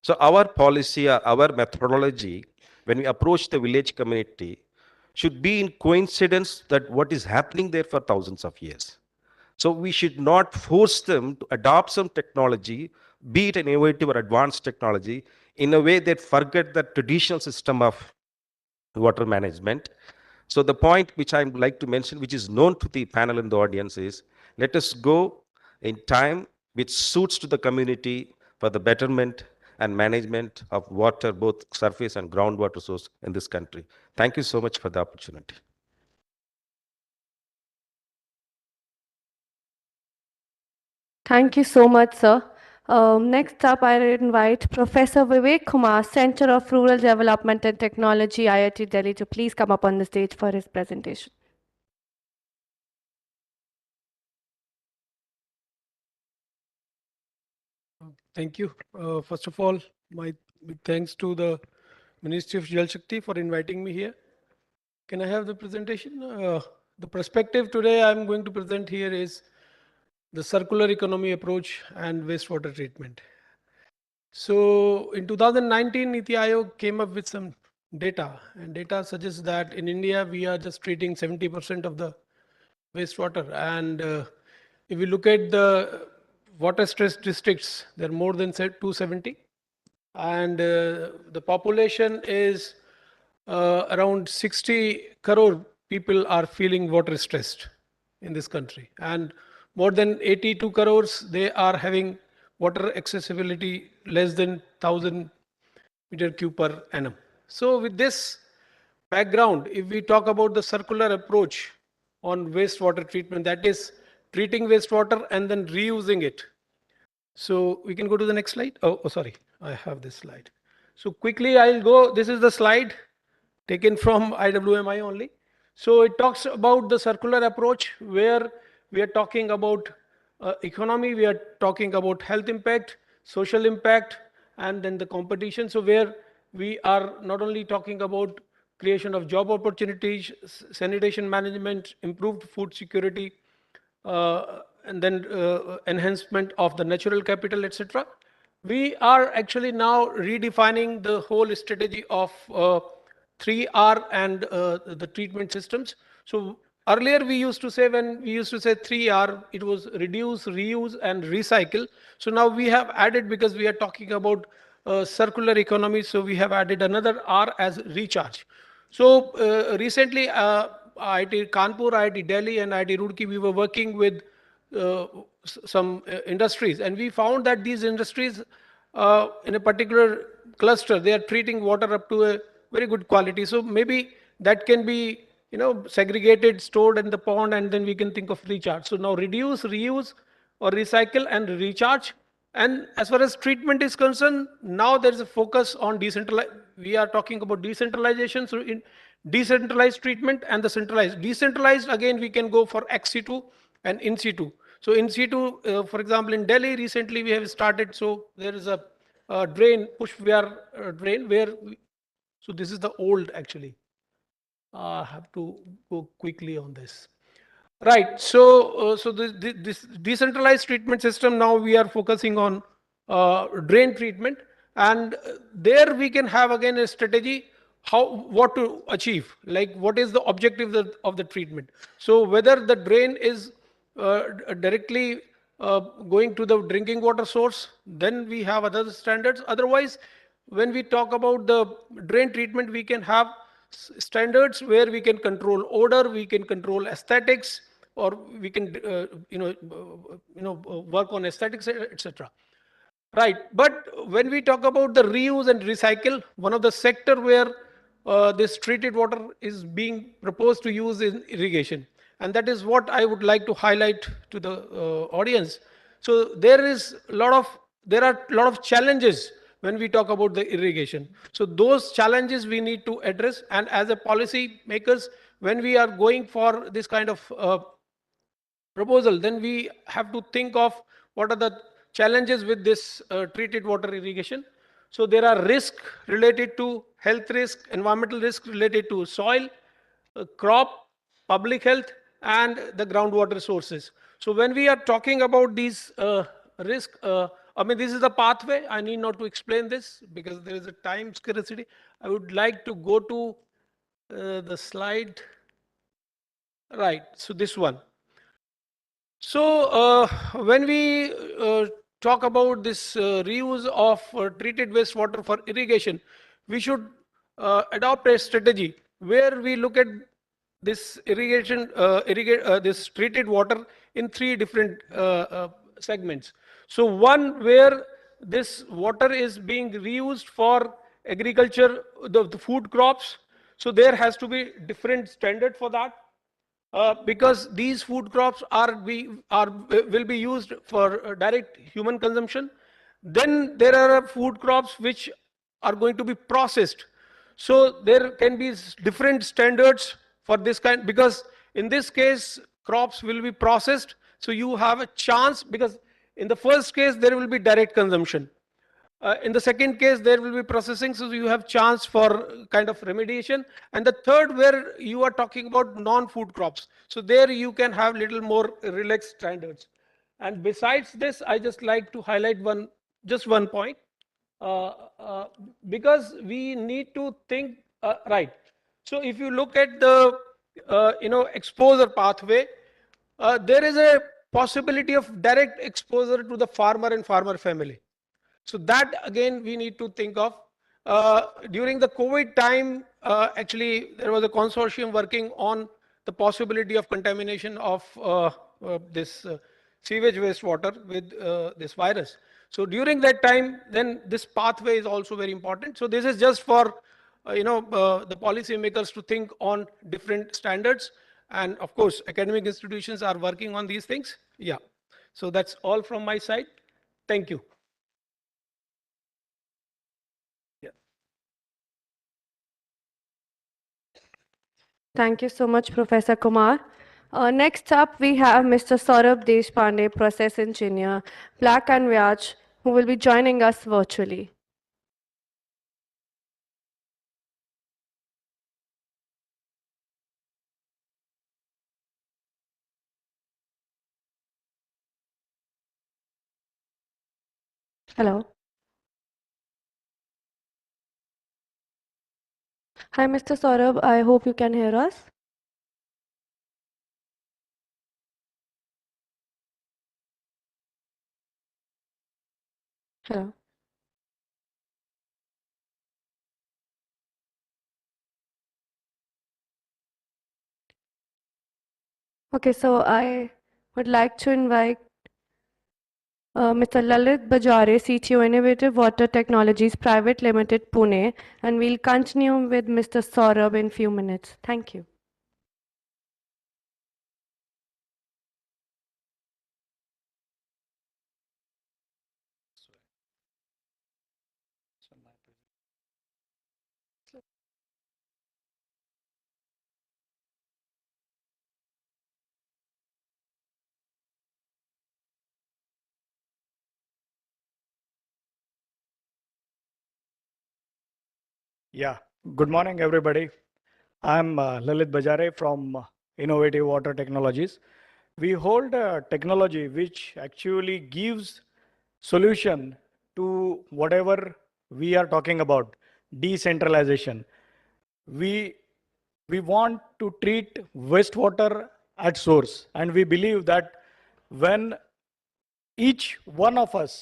So our policy, our methodology, when we approach the village community, should be in coincidence that what is happening there for thousands of years. So we should not force them to adopt some technology, be it an innovative or advanced technology, in a way that forget the traditional system of water management. So the point which I would like to mention, which is known to the panel and the audience, is let us go in time which suits to the community for the betterment and management of water, both surface and groundwater source in this country. Thank you so much for the opportunity. Thank you so much, sir. Next up, I invite Professor Vivek Kumar, Center of Rural Development and Technology, IIT Delhi, to please come up on the stage for his presentation. Thank you. First of all, my big thanks to the Ministry of Jal Shakti for inviting me here. Can I have the presentation? The perspective today I'm going to present here is the circular economy approach and wastewater treatment. So in 2019, Niti Aayog came up with some data, and data suggests that in India, we are just treating 70% of the wastewater. And if we look at the water stressed districts, there are more than 270. And the population is around 60 crore people are feeling water stressed in this country. And more than 82 crores, they are having water accessibility less than 1,000 meter cube per annum. So with this background, if we talk about the circular approach on wastewater treatment, that is treating wastewater and then reusing it. So we can go to the next slide. Oh, sorry, I have this slide. So quickly I'll go, this is the slide taken from IWMI only. So it talks about the circular approach where we are talking about economy, we are talking about health impact, social impact, and then the competition. So where we are not only talking about creation of job opportunities, sanitation management, improved food security, and then enhancement of the natural capital, etc. We are actually now redefining the whole strategy of 3R and the treatment systems. So earlier we used to say, when we used to say 3R, it was reduce, reuse, and recycle. So now we have added, because we are talking about circular economy, so we have added another R as recharge. So recently, IIT Kanpur, IIT Delhi, and IIT Roorkee, we were working with some industries, and we found that these industries in a particular cluster, they are treating water up to a very good quality. So maybe that can be, segregated, stored in the pond, and then we can think of recharge. So now reduce, reuse, or recycle and recharge. And as far as treatment is concerned, now there is a focus on decentralized. We are talking about decentralization. So in decentralized treatment and the centralized. Decentralized, again, we can go for ex situ and in situ. So in situ, for example, in Delhi recently we have started. So there is a drain, push wear drain, where so this is the old actually. I have to go quickly on this. Right. So, this decentralized treatment system, now we are focusing on drain treatment, and there we can have again a strategy what to achieve, like what is the objective of the treatment. So whether the drain is directly going to the drinking water source, then we have other standards. Otherwise, when we talk about the drain treatment, we can have standards where we can control odor, we can control aesthetics, or we can work on aesthetics, etc. Right, but when we talk about the reuse and recycle, one of the sector where this treated water is being proposed to use in irrigation, and that is what I would like to highlight to the audience. So there are a lot of challenges when we talk about the irrigation. So those challenges we need to address, and as a policy makers, when we are going for this kind of proposal, then we have to think of what are the challenges with this treated water irrigation. So there are risks related to health risk, environmental risk related to soil, crop, public health, and the groundwater sources. So when we are talking about these risks, I mean, this is the pathway. I need not to explain this because there is a time scarcity. I would like to go to the slide. Right, so this one. So when we talk about this reuse of treated wastewater for irrigation, we should adopt a strategy where we look at this this treated water in three different segments. So one where this water is being reused for agriculture, the food crops. So there has to be different standard for that. Because these food crops will be used for direct human consumption. Then there are food crops which are going to be processed. So there can be different standards for this kind, because in this case crops will be processed. So you have a chance, because in the first case there will be direct consumption. In the second case, there will be processing, so you have chance for kind of remediation. And the third, where you are talking about non-food crops, so there you can have little more relaxed standards. And besides this, I just like to highlight just one point, uh, uh, because we need to think right. So if you look at the exposure pathway, there is a possibility of direct exposure to the farmer and farmer family. So that again we need to think of. During the COVID time, actually there was a consortium working on the possibility of contamination of this sewage wastewater with this virus. So during that time, then this pathway is also very important. So this is just for the policy makers to think on different standards, and of course academic institutions are working on these things. Yeah. So that's all from my side. Thank you. Thank you so much, Professor Kumar. Next up, we have Mr. Saurabh Deshpande, Process Engineer, Black and Vyaj, who will be joining us virtually. Hello. Hi, Mr. Saurabh. I hope you can hear us. Hello. Okay, so I would like to invite Mr. Lalit Bajare, CTO, Innovative Water Technologies Private Limited, Pune, and we'll continue with Mr. Saurabh in few minutes. Thank you. Yeah, good morning, everybody. I'm Lalit Bajare from Innovative Water Technologies. We hold a technology which actually gives solution to whatever we are talking about, decentralization. We we want to treat wastewater at source, and we believe that when each one of us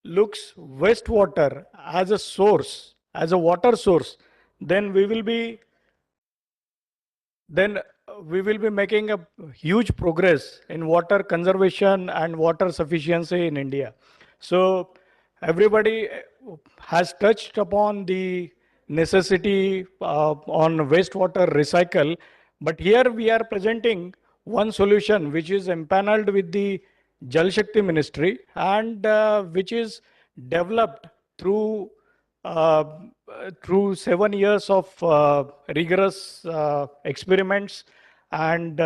looks wastewater as a source, as a water source, then we will be making a huge progress in water conservation and water sufficiency in India. So everybody has touched upon the necessity on wastewater recycle, but here we are presenting one solution which is empaneled with the Jal Shakti Ministry and which is developed through uh, through 7 years of rigorous experiments and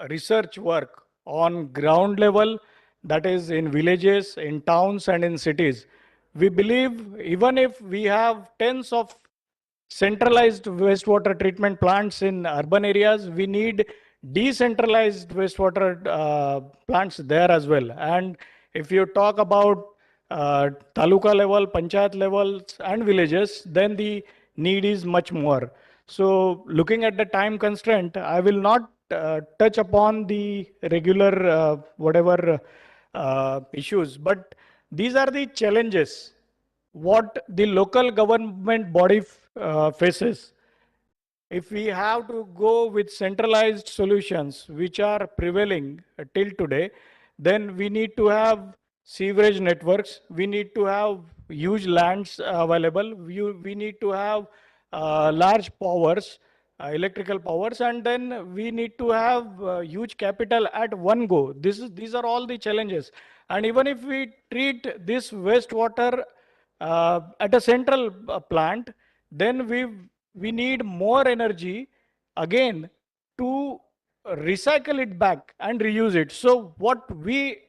research work on ground level, that is in villages, in towns, and in cities. We believe even if we have tens of centralized wastewater treatment plants in urban areas, we need decentralized wastewater plants there as well. And if you talk about taluka level, panchayat levels, and villages, then the need is much more. So, looking at the time constraint, I will not touch upon the regular whatever issues, but these are the challenges what the local government body faces. If we have to go with centralized solutions which are prevailing till today, then we need to have sewerage networks, we need to have huge lands available, we need to have large powers, electrical powers, and then we need to have huge capital at one go. These are all the challenges. And even if we treat this wastewater at a central plant, then we need more energy again to recycle it back and reuse it. So what we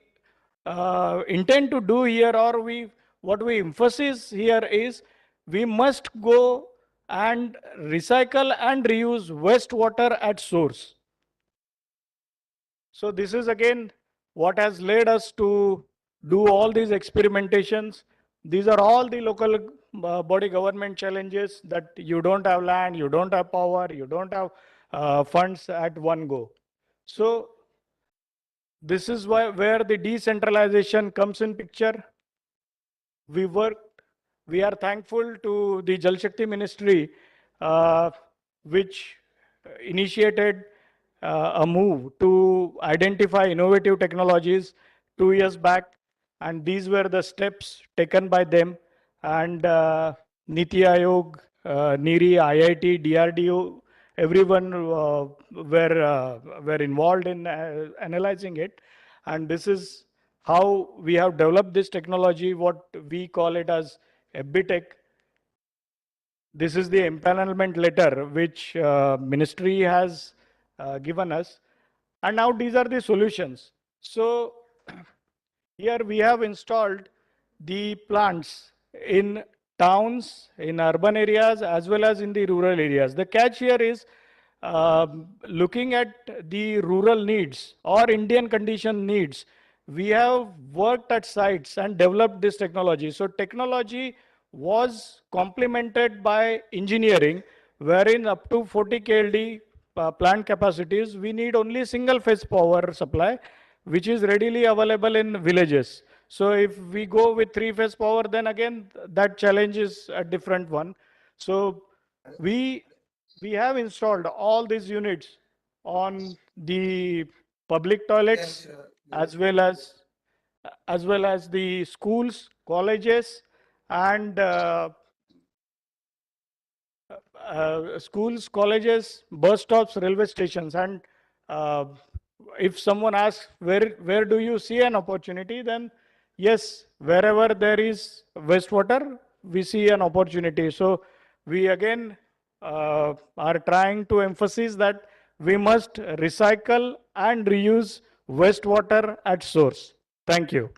intend to do here, or what we emphasize here is we must go and recycle and reuse wastewater at source. So this is again what has led us to do all these experimentations. These are all the local body government challenges, that you don't have land, you don't have power, you don't have funds at one go. So this is where the decentralization comes in picture. We worked, we are thankful to the Jal Shakti Ministry, which initiated a move to identify innovative technologies 2 years back. And these were the steps taken by them. And Niti Aayog, NIRI, IIT, DRDO, everyone were involved in analyzing it. And this is how we have developed this technology, what we call it as EBITEC. This is the empanelment letter which ministry has given us. And now these are the solutions. So here we have installed the plants in towns, in urban areas, as well as in the rural areas. The catch here is looking at the rural needs or Indian condition needs. We have worked at sites and developed this technology. So technology was complemented by engineering, wherein up to 40 KLD plant capacities, we need only single phase power supply, which is readily available in villages. So if we go with three phase power, then again, that challenge is a different one. So we have installed all these units on the public toilets, as well as the schools, colleges, and schools, colleges, bus stops, railway stations. And uh, if someone asks where do you see an opportunity, then yes, wherever there is wastewater, we see an opportunity. So we again are trying to emphasize that we must recycle and reuse wastewater at source. Thank you.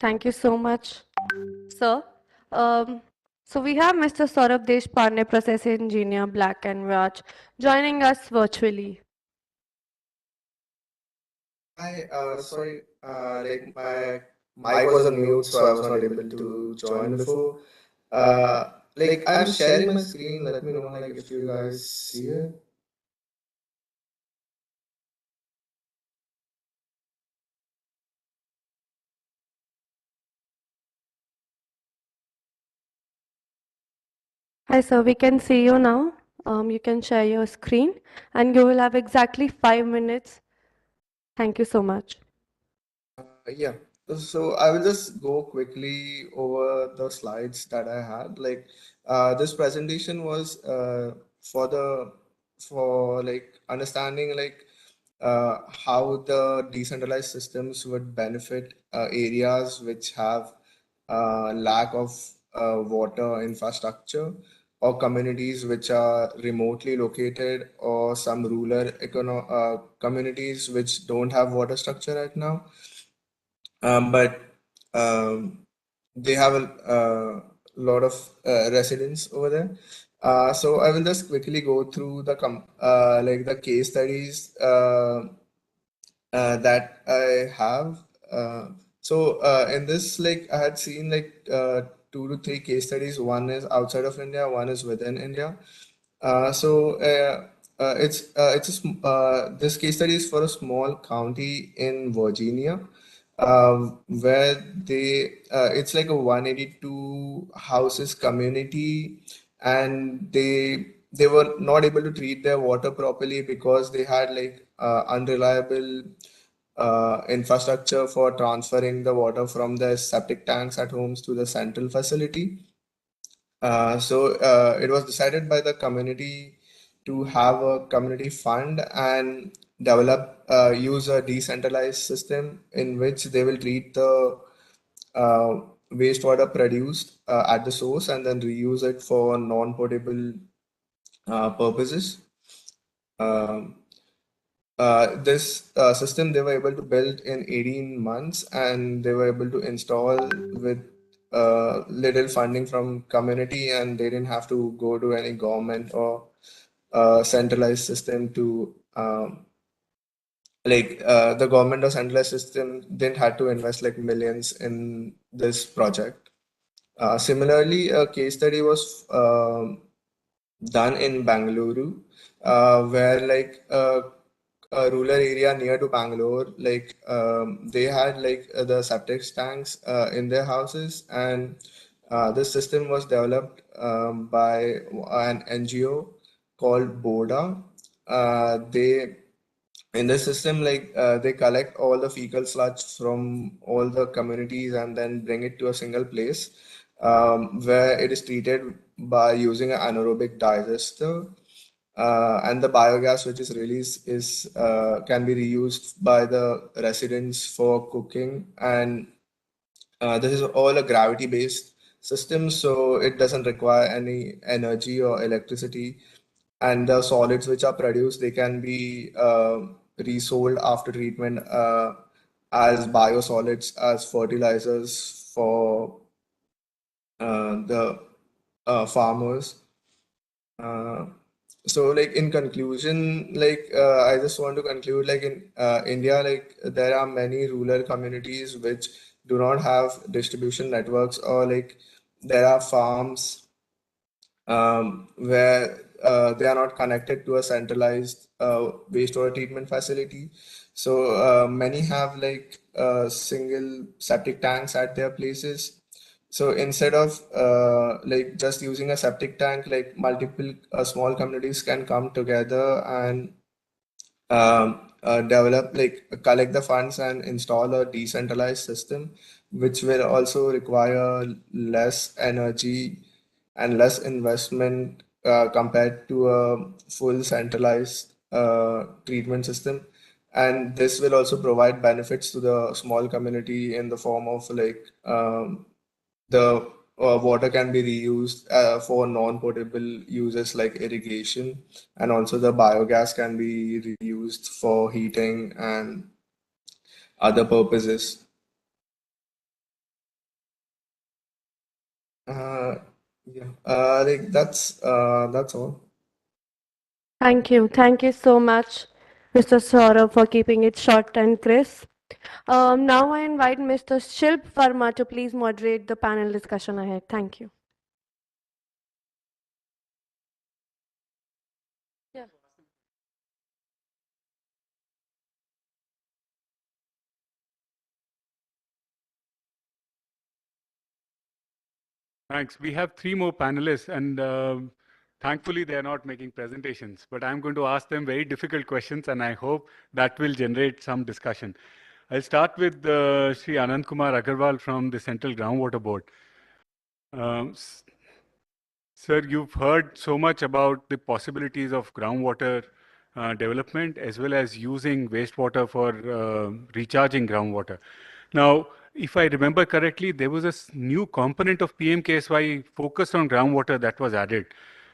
Thank you so much, sir. Um, so we have Mr. Saurabh Deshpande, Process Engineer, Black and Watch, joining us virtually. Hi, sorry, like my mic was on mute, so I was not able to join before. Like I'm sharing my screen. Let me know like if you guys see it. Hi, sir. We can see you now. You can share your screen and you will have exactly 5 minutes. Thank you so much. Yeah. So I will just go quickly over the slides that I had. Like, this presentation was for the for like understanding like how the decentralized systems would benefit areas which have lack of water infrastructure, or communities which are remotely located, or some rural communities which don't have water structure right now, but they have a lot of residents over there. So I will just quickly go through like the case studies that I have. In this, like I had seen like 2 to 3 case studies. One is outside of India, one is within India. This case study is for a small county in Virginia, where it's like a 182 houses community, and they were not able to treat their water properly because they had like unreliable infrastructure for transferring the water from the septic tanks at homes to the central facility. It was decided by the community to have a community fund and use a decentralized system in which they will treat the uh, wastewater produced at the source and then reuse it for non-potable purposes. Um, this system they were able to build in 18 months, and they were able to install with little funding from community, and they didn't have to go to any government or centralized system to the government or centralized system didn't have to invest like millions in this project. Similarly, a case study was done in Bangalore, where like a rural area near to Bangalore, like they had like the septic tanks in their houses, and this system was developed by an NGO called Boda. They In this system, like they collect all the fecal sludge from all the communities and then bring it to a single place, where it is treated by using an anaerobic digester, and the biogas which is released is can be reused by the residents for cooking. And this is all a gravity based system, so it doesn't require any energy or electricity, and the solids which are produced, they can be resold after treatment as biosolids, as fertilizers for the farmers. uh, like in conclusion, like I just want to conclude, like in India, like there are many rural communities which do not have distribution networks, or like there are farms where they are not connected to a centralized wastewater treatment facility. So many have like single septic tanks at their places. So instead of like just using a septic tank, like multiple small communities can come together and develop, like collect the funds and install a decentralized system, which will also require less energy and less investment compared to a full centralized treatment system. And this will also provide benefits to the small community in the form of like the water can be reused for non-potable uses like irrigation, and also the biogas can be reused for heating and other purposes. Uh, yeah, like that's all. Thank you. Thank you so much, Mr. Saurabh, for keeping it short and crisp. Now I invite Mr. Shilp Verma to please moderate the panel discussion ahead. Thank you. Yeah. Thanks. We have three more panelists, and thankfully they are not making presentations, but I'm going to ask them very difficult questions, and I hope that will generate some discussion. I'll start with Sri Anand Kumar Agarwal from the Central Groundwater Board. Sir, you've heard so much about the possibilities of groundwater development as well as using wastewater for recharging groundwater. Now, if I remember correctly, there was a new component of PMKSY focused on groundwater that was added.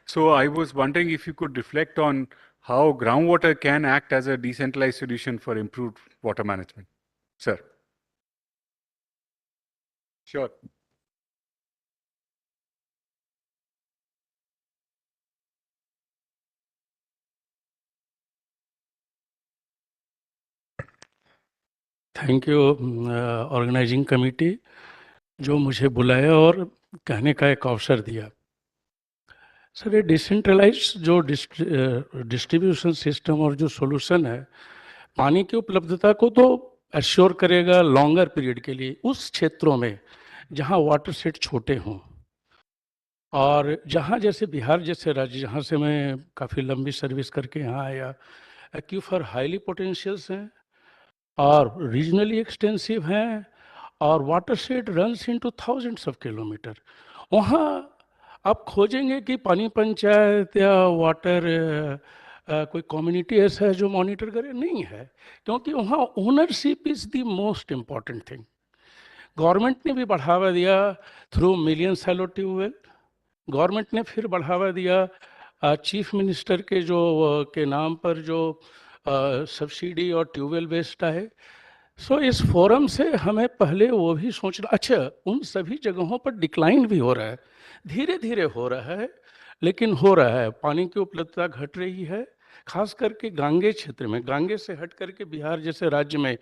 So I was wondering if you could reflect on how groundwater can act as a decentralized solution for improved water management. Sir. Sure. Thank you organising committee जो मुझे बुलाया और कहने का एक अवसर दिया। Sir ये डिसेंट्रलाइज जो डिस्ट्रीब्यूशन सिस्टम और जो सॉल्यूशन है पानी की उपलब्धता को तो एश्योर करेगा लॉन्गर पीरियड के लिए उस क्षेत्रों में जहां वाटर सेट छोटे हों और जहां जैसे बिहार जैसे राज्य जहां से मैं काफ़ी लंबी सर्विस करके यहाँ आया एक्यूफर हाईली पोटेंशियल्स हैं और रीजनली एक्सटेंसिव हैं और water shade runs into thousands of kilometre. वहाँ आप खोजेंगे कि पानी पंचायत या वाटर कोई कम्युनिटी ऐसा है जो मॉनिटर करे, नहीं है, क्योंकि वहाँ ownership is the most important thing. Government ने भी बढ़ावा दिया through million shallow tubewell, government ने फिर बढ़ावा दिया चीफ मिनिस्टर के जो के नाम पर जो सब्सिडी और ट्यूबवेल बेस्ड है। सो इस फोरम से हमें पहले वो भी सोचना, अच्छा उन सभी जगहों पर डिक्लाइन भी हो रहा है, धीरे धीरे हो रहा है लेकिन हो रहा है, पानी की उपलब्धता घट रही है, खास करके गांगे क्षेत्र में। गांगे से हट करके बिहार जैसे राज्य में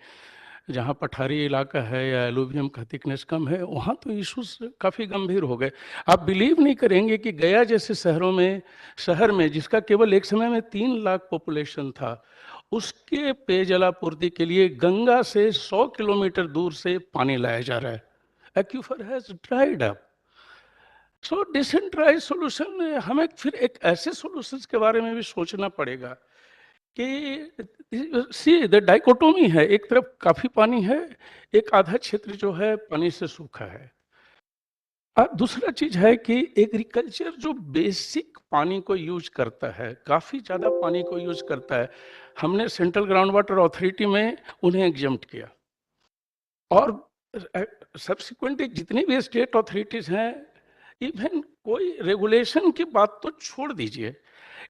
जहाँ पठारी इलाका है या एलुवियम का थिकनेस कम है वहाँ तो इश्यूज काफ़ी गंभीर हो गए। आप बिलीव नहीं करेंगे कि गया जैसे शहर में जिसका केवल एक समय में 3 लाख पॉपुलेशन था, उसके पेयजलापूर्ति के लिए गंगा से 100 किलोमीटर दूर से पानी लाया जा रहा है। Aquifer has dried up. So decentralise solution, हमें फिर एक ऐसे सॉल्यूशंस के बारे में भी सोचना पड़ेगा कि सी द डाइकोटोमी है, एक तरफ काफी पानी है, एक आधा क्षेत्र जो है पानी से सूखा है। और दूसरा चीज है कि एग्रीकल्चर जो बेसिक पानी को यूज करता है, काफी ज्यादा पानी को यूज करता है, हमने सेंट्रल ग्राउंड वाटर अथॉरिटी में उन्हें एग्जम्प्ट किया और सब्सिक्वेंटली जितनी भी स्टेट अथॉरिटीज हैं, इवन कोई रेगुलेशन की बात तो छोड़ दीजिए,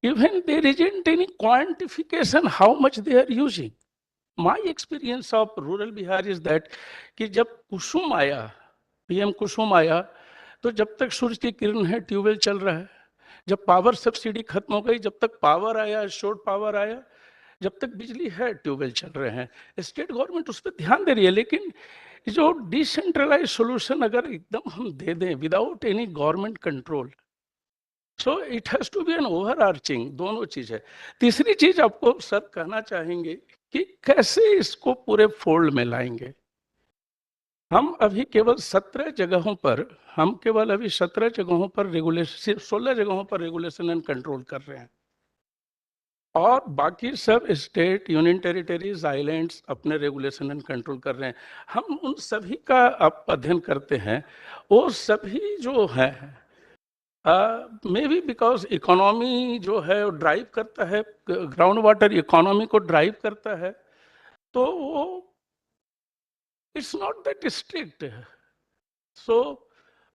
even there isn't any quantification how much they are using. My experience of rural Bihar is that कि जब कुसुम आया, पीएम कुसुम आया, तो जब तक सूरज की किरण है ट्यूबवेल चल रहा है, जब पावर सब्सिडी खत्म हो गई, जब तक पावर आया, शॉर्ट पावर आया, जब तक बिजली है ट्यूबवेल चल रहे हैं। स्टेट गवर्नमेंट उस पर ध्यान दे रही है, लेकिन जो डिसेंट्रलाइज सोल्यूशन अगर एकदम हम दे दें without any government control, so it has to be an overarching, दोनों चीज है। तीसरी चीज आपको सर कहना चाहेंगे कि कैसे इसको पूरे फोल्ड में लाएंगे। हम अभी केवल 17 जगहों पर रेगुलेशन, सिर्फ 16 जगहों पर रेगुलेशन एंड कंट्रोल कर रहे हैं और बाकी सब स्टेट, यूनियन टेरिटरीज, आइलैंड्स अपने रेगुलेशन एंड कंट्रोल कर रहे हैं। हम उन सभी का आप अध्ययन करते हैं, वो सभी जो है मे बी बिकॉज इकोनॉमी जो है वो ड्राइव करता है, ग्राउंड वाटर इकोनॉमी को ड्राइव करता है, तो वो इट्स नॉट दैट स्ट्रिक्ट। सो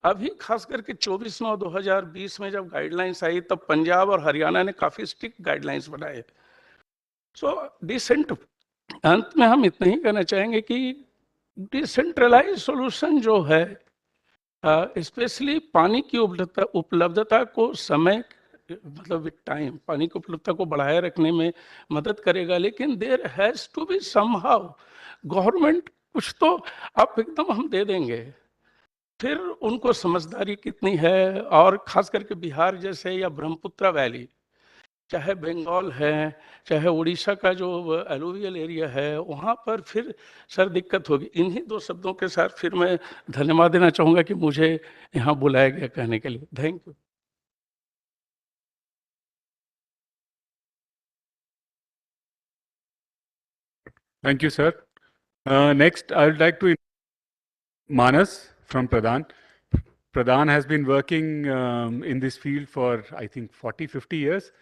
अभी खास करके 24/9/2020 में जब गाइडलाइंस आई तब पंजाब और हरियाणा ने काफी स्ट्रिक्ट गाइडलाइंस बनाए। सो डिसेंट अंत में हम इतना ही कहना चाहेंगे कि डिसेंट्रलाइज सॉल्यूशन जो है स्पेशली पानी की उपलब्धता को समय, मतलब विद टाइम पानी की उपलब्धता को बढ़ाए रखने में मदद करेगा, लेकिन there has to be somehow government कुछ तो आप एकदम हम दे देंगे, फिर उनको समझदारी कितनी है। और खास करके बिहार जैसे या ब्रह्मपुत्र वैली चाहे बंगाल है, चाहे उड़ीसा का जो एलुवियल एरिया है, वहाँ पर फिर सर दिक्कत होगी। इन्हीं दो शब्दों के साथ फिर मैं धन्यवाद देना चाहूँगा कि मुझे यहाँ बुलाया गया कहने के लिए। Thank you. Thank you, sir. Next, I would like to Manas from Pradhan. Pradhan has been working in this field for, I think, 40, 50 years.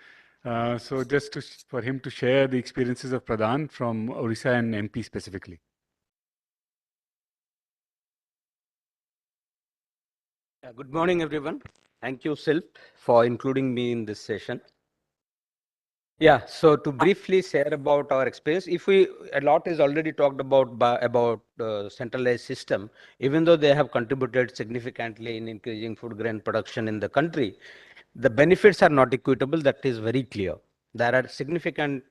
So just for him to share the experiences of Pradhan from Orissa and MP specifically. Good morning, everyone. Thank you, Silp, for including me in this session. Yeah, so to briefly share about our experience, a lot is already talked about centralized system, even though they have contributed significantly in increasing food grain production in the country, the benefits are not equitable. That is very clear. There are significant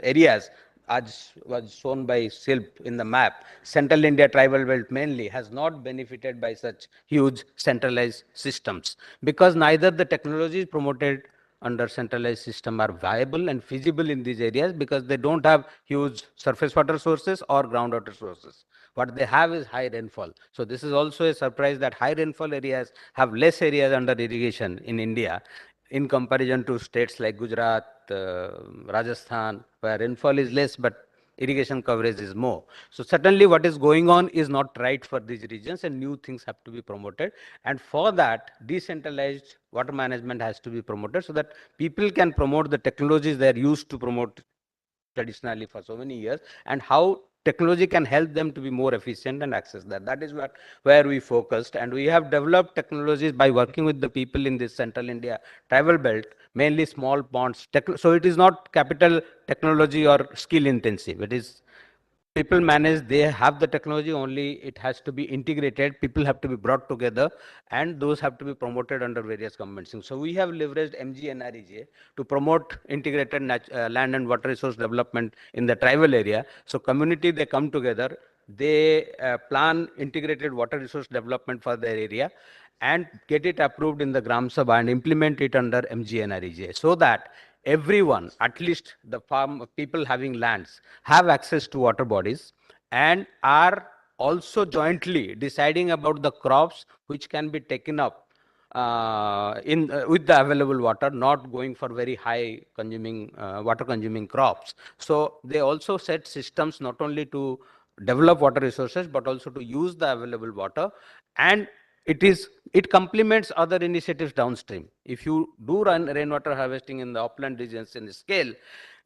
areas, as was shown by Silp in the map. Central India tribal belt mainly has not benefited by such huge centralized systems, because neither the technologies promoted under centralized system are viable and feasible in these areas, because they don't have huge surface water sources or groundwater sources. What they have is high rainfall. So this is also a surprise that high rainfall areas have less areas under irrigation in India, in comparison to states like Gujarat, Rajasthan, where rainfall is less but irrigation coverage is more. So certainly what is going on is not right for these regions, and new things have to be promoted. And for that, decentralized water management has to be promoted, so that people can promote the technologies they are used to promote traditionally for so many years, and how technology can help them to be more efficient and access that. That is where we focused, and we have developed technologies by working with the people in this Central India tribal belt, mainly small ponds. So it is not capital technology or skill intensive. It is people manage, they have the technology, only it has to be integrated, people have to be brought together, and those have to be promoted under various governments. So we have leveraged MGNREJ to promote integrated land and water resource development in the tribal area. So community, they come together, they plan integrated water resource development for their area and get it approved in the Gram Sabha and implement it under MGNREJ, so that everyone, at least the farm people having lands, have access to water bodies and are also jointly deciding about the crops which can be taken up with the available water, not going for very high consuming water consuming crops. So they also set systems not only to develop water resources but also to use the available water, and it complements other initiatives downstream. If you do run rainwater harvesting in the upland regions in scale,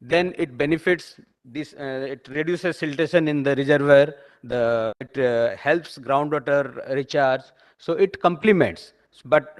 then it benefits this, it reduces siltation in the reservoir, it helps groundwater recharge, so it complements. But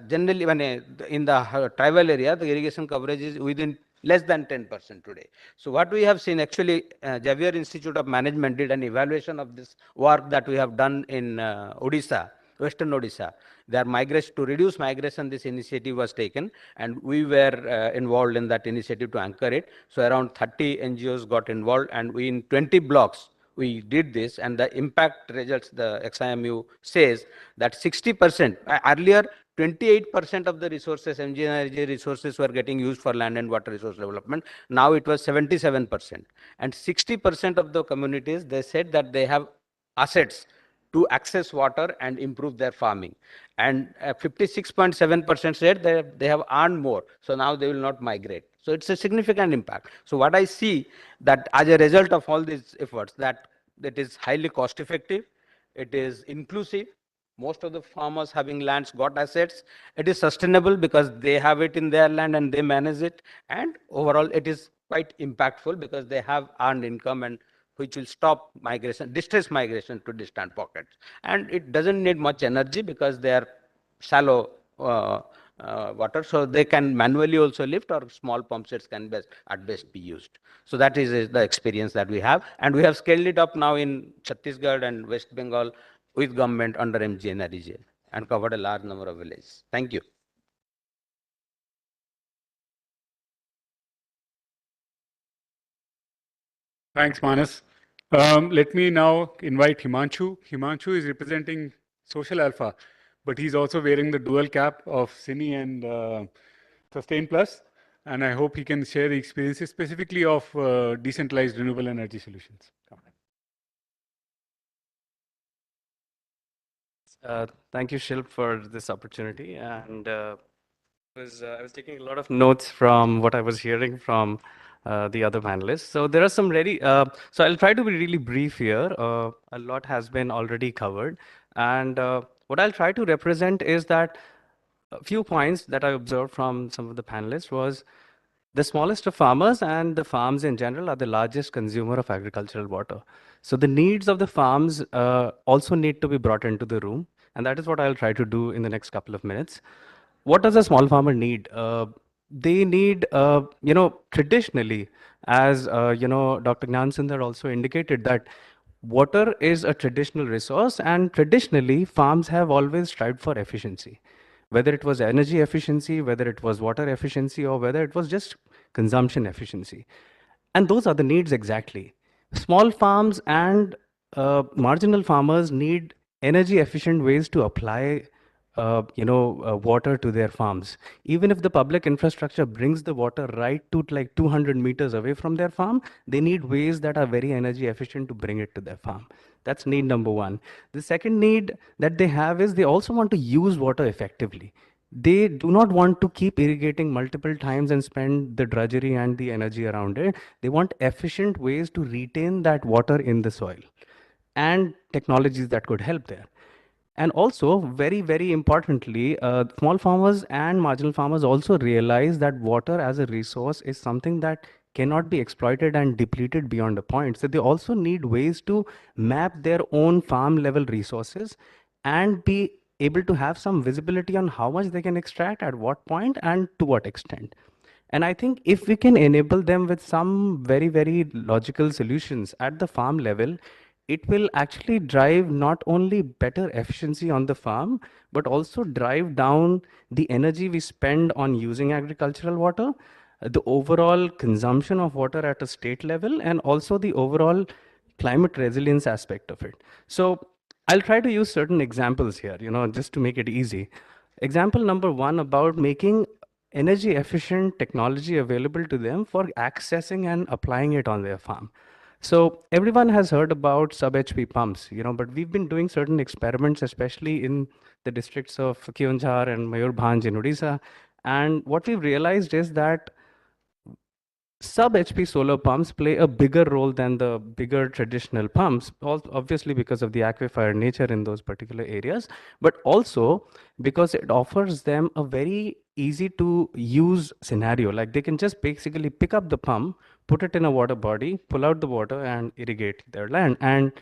generally, when in the tribal area, the irrigation coverage is within less than 10% today. So what we have seen, actually, Javier Institute of Management did an evaluation of this work that we have done in Odisha, Western Odisha. Their migration, to reduce migration, this initiative was taken, and we were involved in that initiative to anchor it. So around 30 NGOs got involved, and we in 20 blocks we did this, and the impact results, the XIMU says that 60%, earlier 28% of the resources, MGNRG resources, were getting used for land and water resource development. Now it was 77%. And 60% of the communities, they said that they have assets to access water and improve their farming. And 56.7% said they have earned more, so now they will not migrate. So it's a significant impact. So what I see, that as a result of all these efforts, that it is highly cost effective, it is inclusive, most of the farmers having lands got assets, it is sustainable because they have it in their land and they manage it, and overall it is quite impactful because they have earned income, and which will stop migration, distress migration to distant pockets. And it doesn't need much energy because they are shallow water, so they can manually also lift, or small pump sets can at best be used. So that is the experience that we have, and we have scaled it up now in Chhattisgarh and West Bengal with government under MGNREJ, and covered a large number of villages. Thank you. Thanks, Manas. Let me now invite Himanshu. Himanshu is representing Social Alpha. but he's also wearing the dual cap of Cine and Sustain Plus. And I hope he can share the experiences specifically of decentralized renewable energy solutions. Thank you, Shilp, for this opportunity. And I was taking a lot of notes from what I was hearing from the other panelists. So there are some ready. So I'll try to be really brief here. A lot has been already covered, and what I'll try to represent is that a few points that I observed from some of the panelists was the smallest of farmers and the farms in general are the largest consumer of agricultural water. So the needs of the farms also need to be brought into the room. And that is what I'll try to do in the next couple of minutes. What does a small farmer need? They need, traditionally, as, Dr. Gnansundar also indicated that water is a traditional resource and traditionally farms have always strived for efficiency, whether it was energy efficiency, whether it was water efficiency, or whether it was just consumption efficiency. And those are the needs exactly. Small farms and marginal farmers need energy efficient ways to apply water to their farms. Even if the public infrastructure brings the water right to like 200 meters away from their farm, they need ways that are very energy efficient to bring it to their farm. That's need number one. The second need that they have is they also want to use water effectively. They do not want to keep irrigating multiple times and spend the drudgery and the energy around it. They want efficient ways to retain that water in the soil and technologies that could help there. And also, very, very importantly, small farmers and marginal farmers also realize that water as a resource is something that cannot be exploited and depleted beyond a point. So they also need ways to map their own farm level resources and be able to have some visibility on how much they can extract at what point and to what extent. And I think if we can enable them with some very, very logical solutions at the farm level, it will actually drive not only better efficiency on the farm, but also drive down the energy we spend on using agricultural water, the overall consumption of water at a state level, and also the overall climate resilience aspect of it. So I'll try to use certain examples here, just to make it easy. Example number one about making energy efficient technology available to them for accessing and applying it on their farm. So everyone has heard about sub-HP pumps, but we've been doing certain experiments, especially in the districts of Keonjhar and Mayurbhanj in Odisha. And what we've realized is that sub-HP solar pumps play a bigger role than the bigger traditional pumps, obviously because of the aquifer nature in those particular areas, but also because it offers them a very easy to use scenario. Like they can just basically pick up the pump, put it in a water body, pull out the water and irrigate their land. And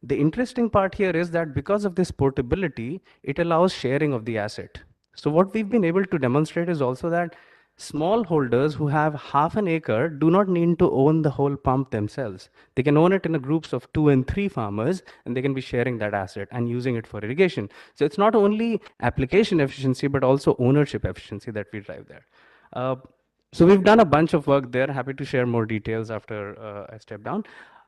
the interesting part here is that because of this portability, it allows sharing of the asset. So what we've been able to demonstrate is also that small holders who have half an acre do not need to own the whole pump themselves. They can own it in a groups of 2 and 3 farmers, and they can be sharing that asset and using it for irrigation. So it's not only application efficiency, but also ownership efficiency that we drive there. So we've done a bunch of work there. Happy to share more details after I step down.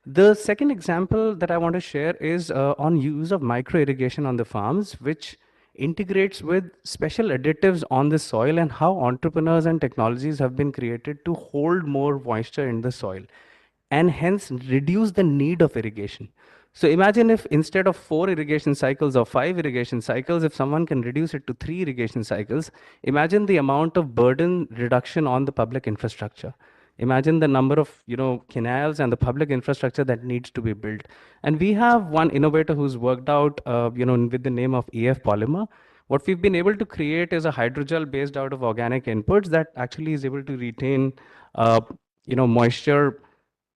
The second example that I want to share is on use of micro irrigation on the farms, which integrates with special additives on the soil and how entrepreneurs and technologies have been created to hold more moisture in the soil and hence reduce the need of irrigation. So imagine if instead of 4 irrigation cycles or 5 irrigation cycles, if someone can reduce it to 3 irrigation cycles, imagine the amount of burden reduction on the public infrastructure. Imagine the number of canals and the public infrastructure that needs to be built. And we have one innovator who's worked out with the name of EF Polymer. What we've been able to create is a hydrogel based out of organic inputs that actually is able to retain moisture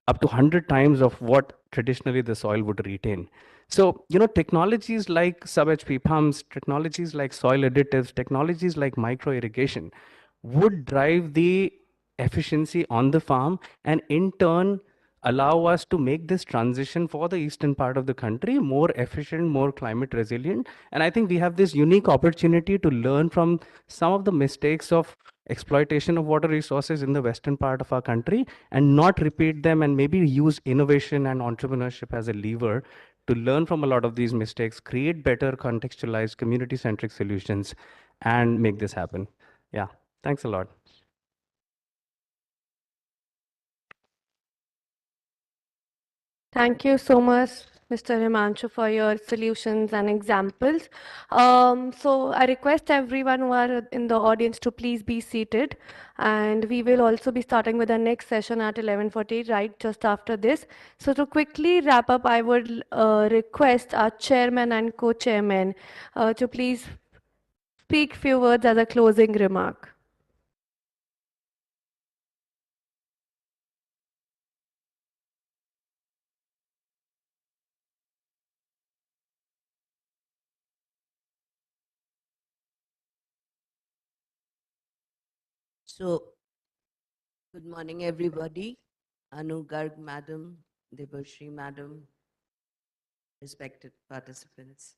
up to 100 times of what traditionally the soil would retain. So, technologies like sub-HP pumps, technologies like soil additives, technologies like micro irrigation would drive the efficiency on the farm and in turn allow us to make this transition for the eastern part of the country more efficient, more climate resilient. And I think we have this unique opportunity to learn from some of the mistakes of exploitation of water resources in the western part of our country and not repeat them and maybe use innovation and entrepreneurship as a lever to learn from a lot of these mistakes, create better contextualized community-centric solutions, and make this happen. Yeah, thanks a lot. Thank you so much, Mr. Himanshu, for your solutions and examples. So I request everyone who are in the audience to please be seated. And we will also be starting with the next session at 11:40, right just after this. So to quickly wrap up, I would request our chairman and co-chairman to please speak few words as a closing remark. So, good morning, everybody. Anu Garg, Madam, Debashri, Madam, respected participants.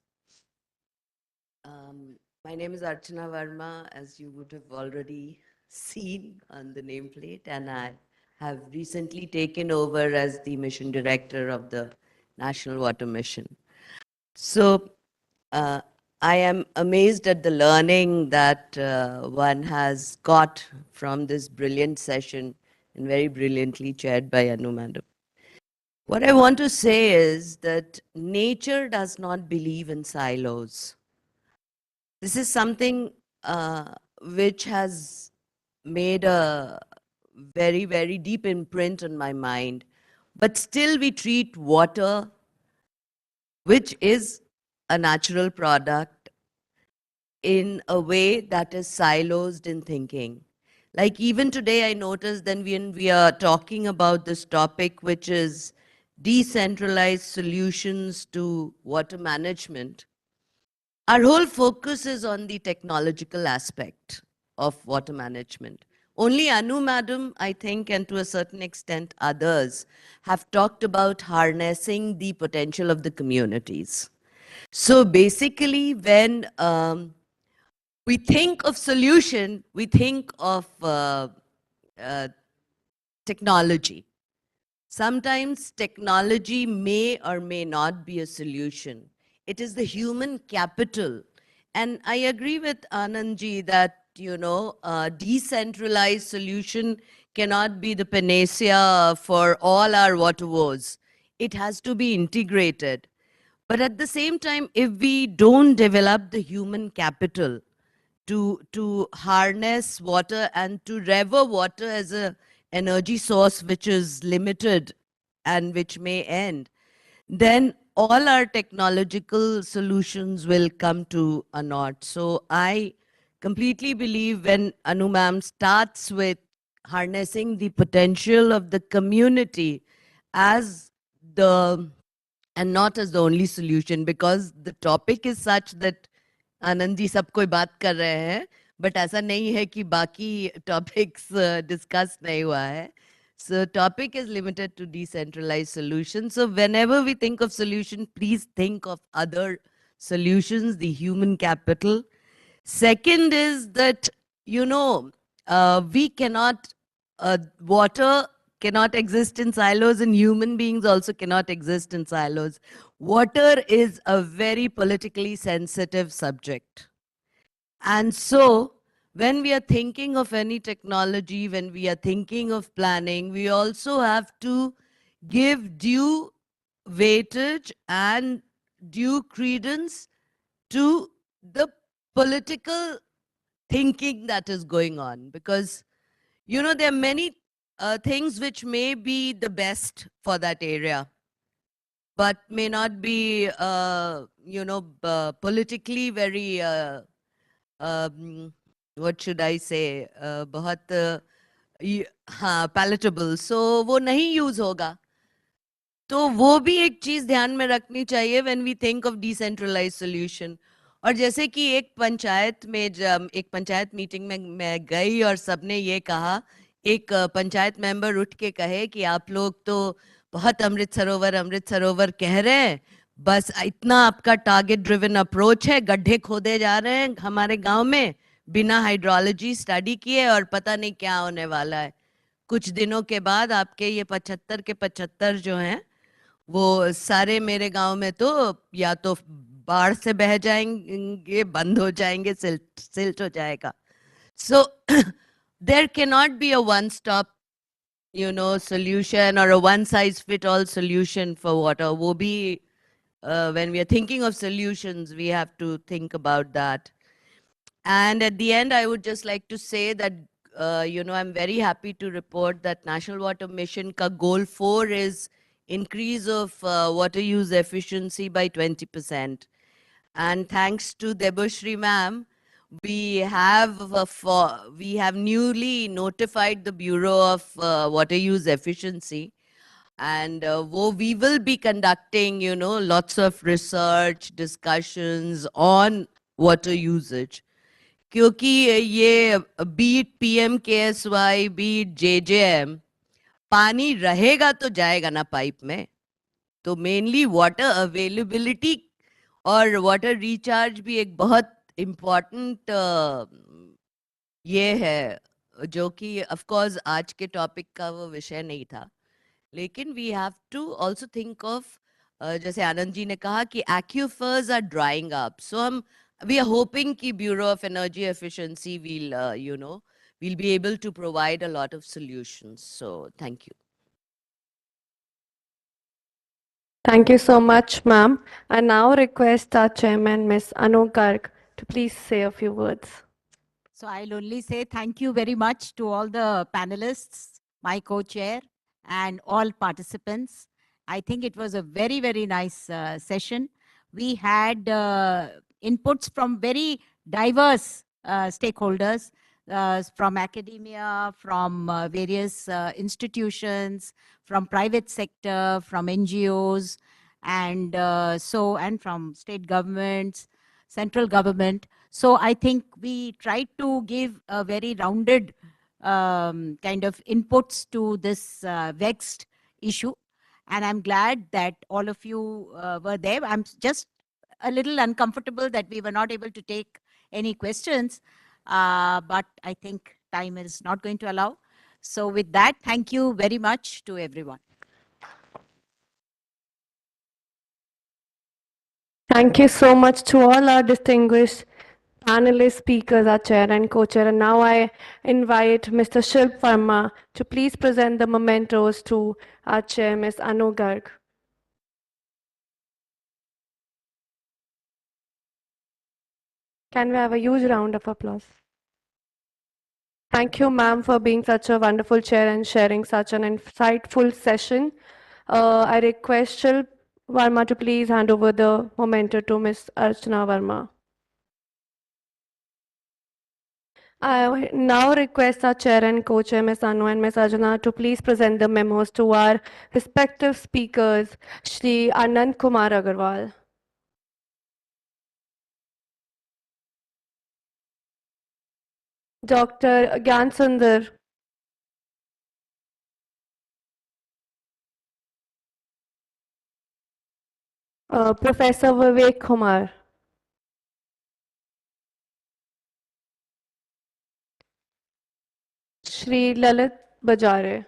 My name is Archana Verma, as you would have already seen on the nameplate, and I have recently taken over as the mission director of the National Water Mission. So, I am amazed at the learning that one has got from this brilliant session and very brilliantly chaired by Anu Madam. What I want to say is that nature does not believe in silos. This is something which has made a very, very deep imprint on my mind. But still we treat water, which is a natural product, in a way that is silos in thinking. Like even today, I noticed then when we are talking about this topic, which is decentralized solutions to water management, our whole focus is on the technological aspect of water management. Only Anu Madam, I think, and to a certain extent others, have talked about harnessing the potential of the communities. So basically, when we think of solution, we think of technology. Sometimes technology may or may not be a solution. It is the human capital. And I agree with Anandji that, you know, decentralized solution cannot be the panacea for all our water woes. It has to be integrated. But at the same time, if we don't develop the human capital to harness water and to rever water as a energy source which is limited and which may end, then all our technological solutions will come to a naught. So I completely believe when Anu ma'am starts with harnessing the potential of the community as the and not as the only solution, because the topic is such that Anand ji सब कोई बात कर रहे हैं but ऐसा नहीं है कि बाकी टॉपिक्स डिस्कस नहीं हुआ है. So topic is limited to decentralized solutions. So whenever we think of solution, please think of other solutions, the human capital. Second is that, you know, we cannot, water cannot exist in silos and human beings also cannot exist in silos. Water is a very politically sensitive subject. And so when we are thinking of any technology, when we are thinking of planning, we also have to give due weightage and due credence to the political thinking that is going on. Because, you know, there are many things which may be the best for that area, but may not be, you know, politically very, what should I say, बहुत हाँ palatable. So वो नहीं use होगा. तो वो भी एक चीज ध्यान में रखनी चाहिए when we think of decentralise solution. और जैसे कि एक पंचायत में जब एक पंचायत मीटिंग में मैं गई और सबने ये कहा, एक पंचायत मेंबर उठ के कहे कि आप लोग तो बहुत अमृत सरोवर कह रहे हैं, बस इतना आपका टारगेट ड्रिवन अप्रोच है, गड्ढे खोदे जा रहे हैं हमारे गांव में बिना हाइड्रोलॉजी स्टडी किए और पता नहीं क्या होने वाला है. कुछ दिनों के बाद आपके ये 75 के 75 जो हैं वो सारे मेरे गांव में तो या तो बाढ़ से बह जाएंगे, बंद हो जाएंगे, सिल्ट हो जाएगा. So there cannot be a one stop, solution or a one size fit all solution for water. वो भी, when we are thinking of solutions, we have to think about that. And at the end, I would just like to say that, I'm very happy to report that National Water Mission ka goal 4 is increase of water use efficiency by 20%. And thanks to Debashri ma'am, we have newly notified the Bureau of Water Use Efficiency, and we will be conducting, lots of research discussions on water usage. क्योंकि ये beat PMKSY, beat JJM, पानी रहेगा तो जाएगा ना pipe में. तो mainly water availability और वाटर रिचार्ज भी एक बहुत इम्पॉर्टेंट ये है, जो कि ऑफ कोर्स आज के टॉपिक का वो विषय नहीं था. लेकिन we have to also think of, जैसे आनंद जी ने कहा कि aquifers are drying up, so हम वी आर होपिंग कि bureau of energy efficiency we'll be able to provide a lot of solutions. So thank you. Thank you so much, ma'am. I now request our chairman, Ms. Anu Garg, to please say a few words. So I'll only say thank you very much to all the panelists, my co-chair, and all participants. I think it was a very, very nice session. We had inputs from very diverse stakeholders, from academia, from various institutions, from private sector, from NGOs, and and from state governments, central government. So I think we tried to give a very rounded kind of inputs to this vexed issue. And I'm glad that all of you were there. I'm just a little uncomfortable that we were not able to take any questions, but I think time is not going to allow. So with that, thank you very much to everyone. Thank you so much to all our distinguished panelist speakers, our chair and co-chair. And now I invite Mr. Shilp Verma to please present the mementos to our chair, Ms. Anu Garg. Can we have a huge round of applause? Thank you, ma'am, for being such a wonderful chair and sharing such an insightful session. I request Shilp Verma to please hand over the memento to Ms. Archana Verma. I now request our chair and co-chair, Ms. Anu and Ms. Arjuna, to please present the memos to our respective speakers, Shri Anand Kumar Agarwal. Dr. Gyan Sundar. Professor Vivek Kumar. Shri Lalit Bajare.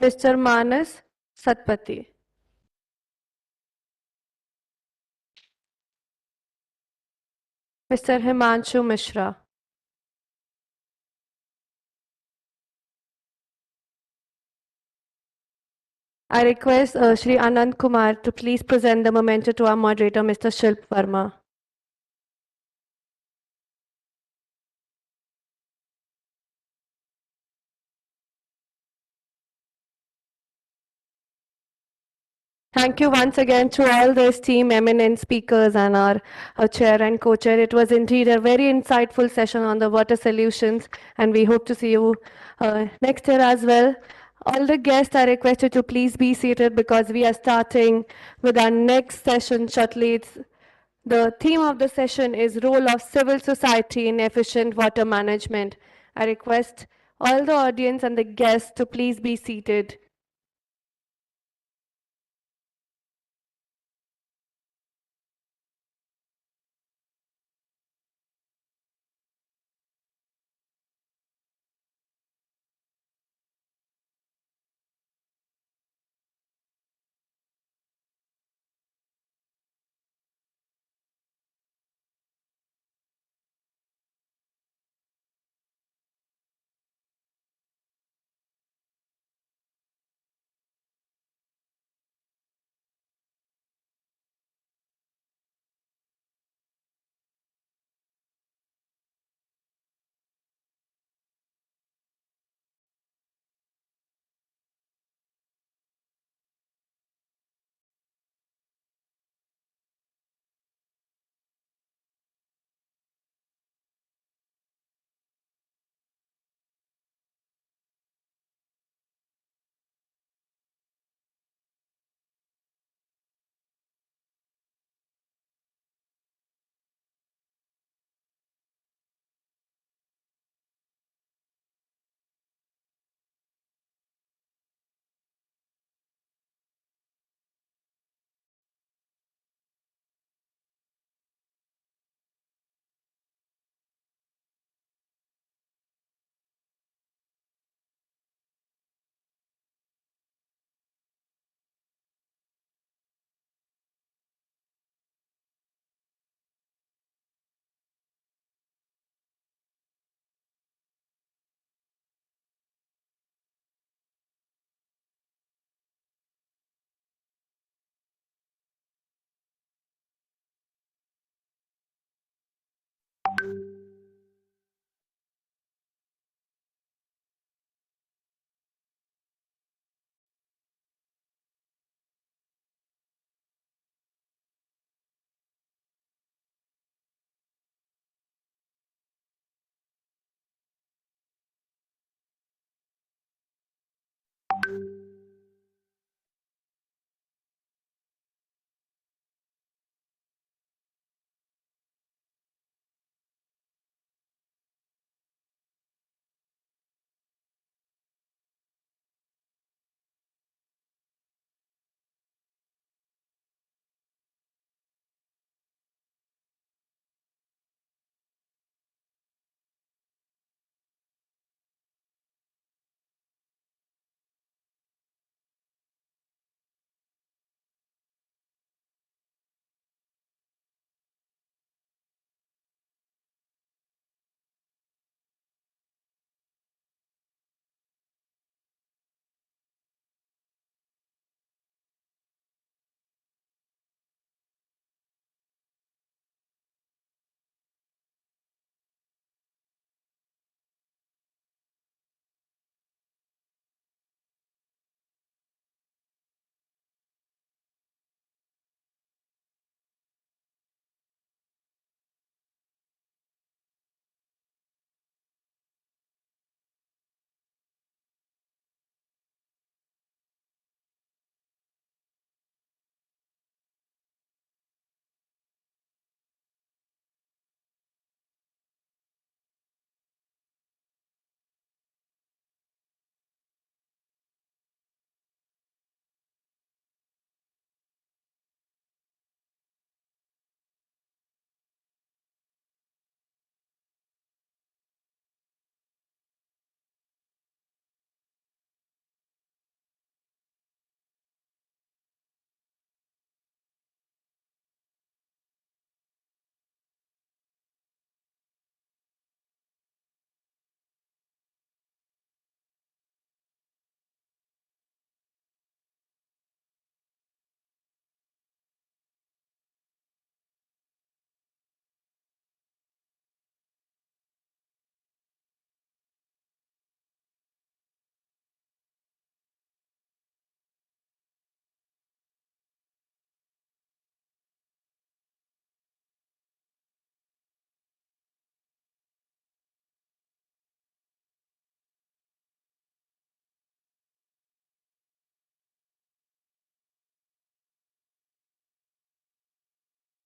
Mr. Manas Satpati. Mr. Himanshu Mishra. I request Shri Anand Kumar to please present the memento to our moderator, Mr. Shilp Verma. Thank you once again to all the esteemed eminent speakers and our chair and co-chair. It was indeed a very insightful session on the water solutions, and we hope to see you next year as well. All the guests are requested to please be seated because we are starting with our next session shortly. The theme of the session is Role of Civil Society in Efficient Water Management. I request all the audience and the guests to please be seated